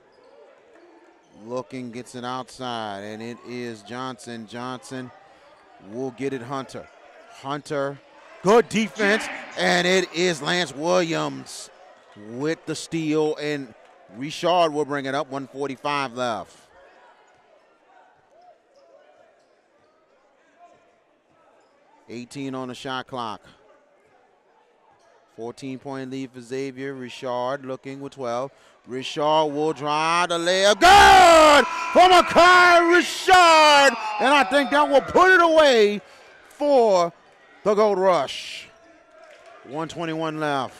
looking, gets it outside, and it is Johnson. Johnson will get it Hunter. Hunter, good defense, and it is Lance Williams with the steal, and Richard will bring it up. 1:45 left. $18 on the shot clock. 14-point lead for Xavier. Richard looking with 12. Richard will drive the layup. Good for Makai Richard. And I think that will put it away for the Gold Rush. 1:21 left.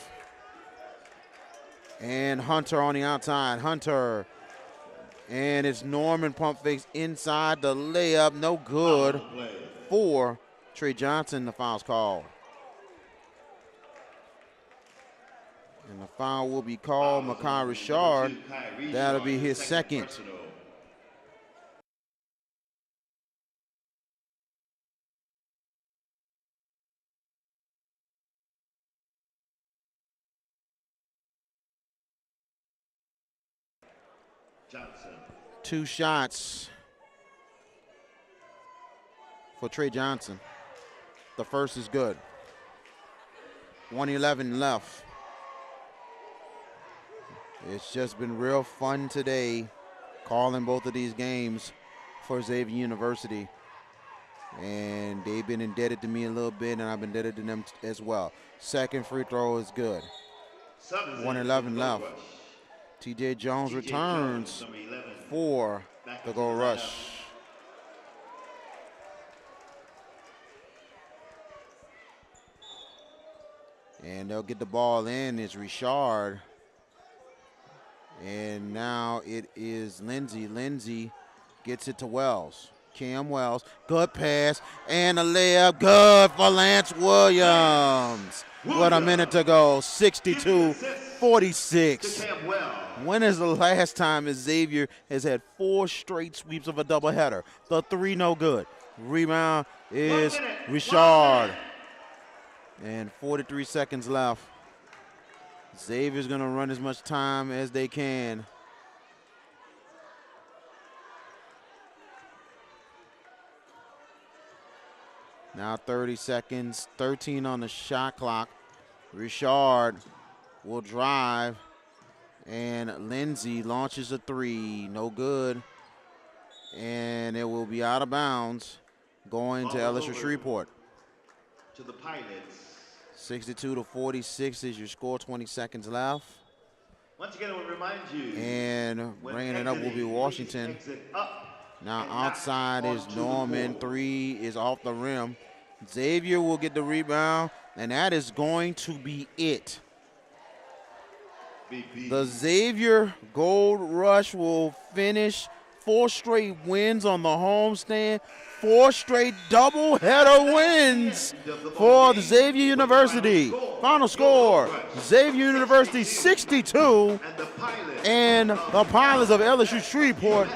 And Hunter on the outside. Hunter. And it's Norman pump fakes inside the layup. No good for Trey Johnson. The foul's called. And the foul will be called. Makai Richard. That'll be his second. Johnson. 2 shots for Trey Johnson. The first is good. 1:11 left. It's just been real fun today calling both of these games for Xavier University. And they've been indebted to me a little bit, and I've been indebted to them as well. Second free throw is good. 1:11 left. TJ Jones returns for the Gold Rush. And they'll get the ball in. It's Richard. And now it is Lindsey. Lindsey gets it to Wells. Cam Wells, good pass, and a layup, good for Lance Williams. What a minute to go, 62-46. When is the last time Xavier has had 4 straight sweeps of a doubleheader? The 3 no good. Rebound is Richard. And 43 seconds left. Xavier's gonna run as much time as they can. Now 30 seconds, 13 on the shot clock. Richard will drive, and Lindsey launches a 3, no good. And it will be out of bounds, going to LSU-Shreveport. To the Pilots. 62-46 is your score, 20 seconds left. Once again, I would remind you. And bringing it up will be Washington. Now outside is Norman. 3 is off the rim. Xavier will get the rebound, and that is going to be it. The Xavier Gold Rush will finish 4 straight wins on the homestand. 4 straight doubleheader wins for the Xavier University. Final score, Xavier University 62 and the Pilots of LSU-Shreveport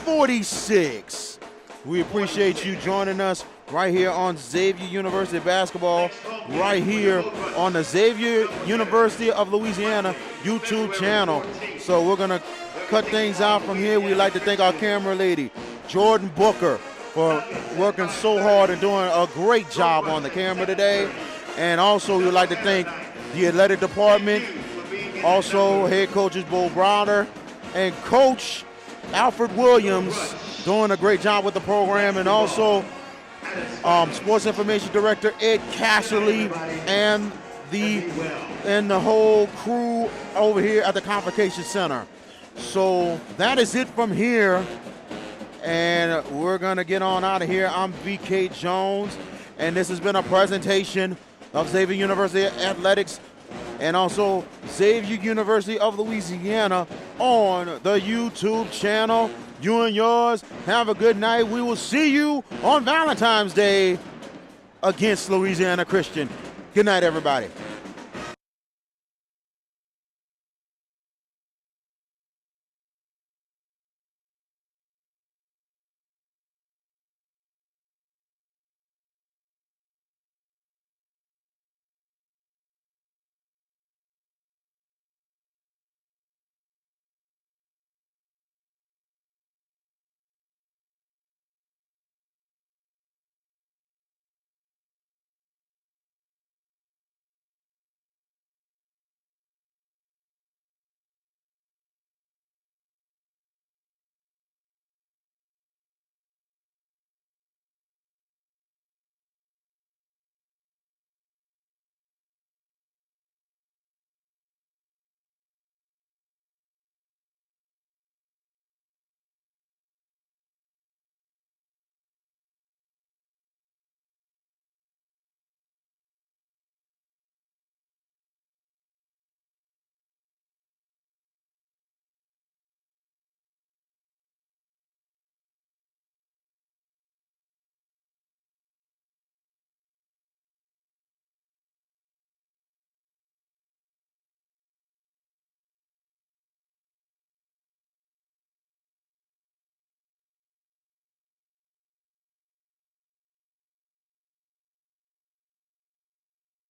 46. We appreciate you joining us right here on Xavier University basketball, right here on the Xavier University of Louisiana YouTube channel. So we're gonna cut things out from here. We'd like to thank our camera lady, Jordan Booker, for working so hard and doing a great job on the camera today. And also we would like to thank the athletic department, also head coaches Bo Browder and Coach Alfred Williams doing a great job with the program, and also Sports Information Director Ed Casserly and the whole crew over here at the Convocation Center. So that is it from here, and we're gonna get on out of here. I'm VK Jones, and this has been a presentation of Xavier University Athletics and also Xavier University of Louisiana on the YouTube channel. You and yours have a good night. We will see you on Valentine's Day against Louisiana Christian. Good night, everybody.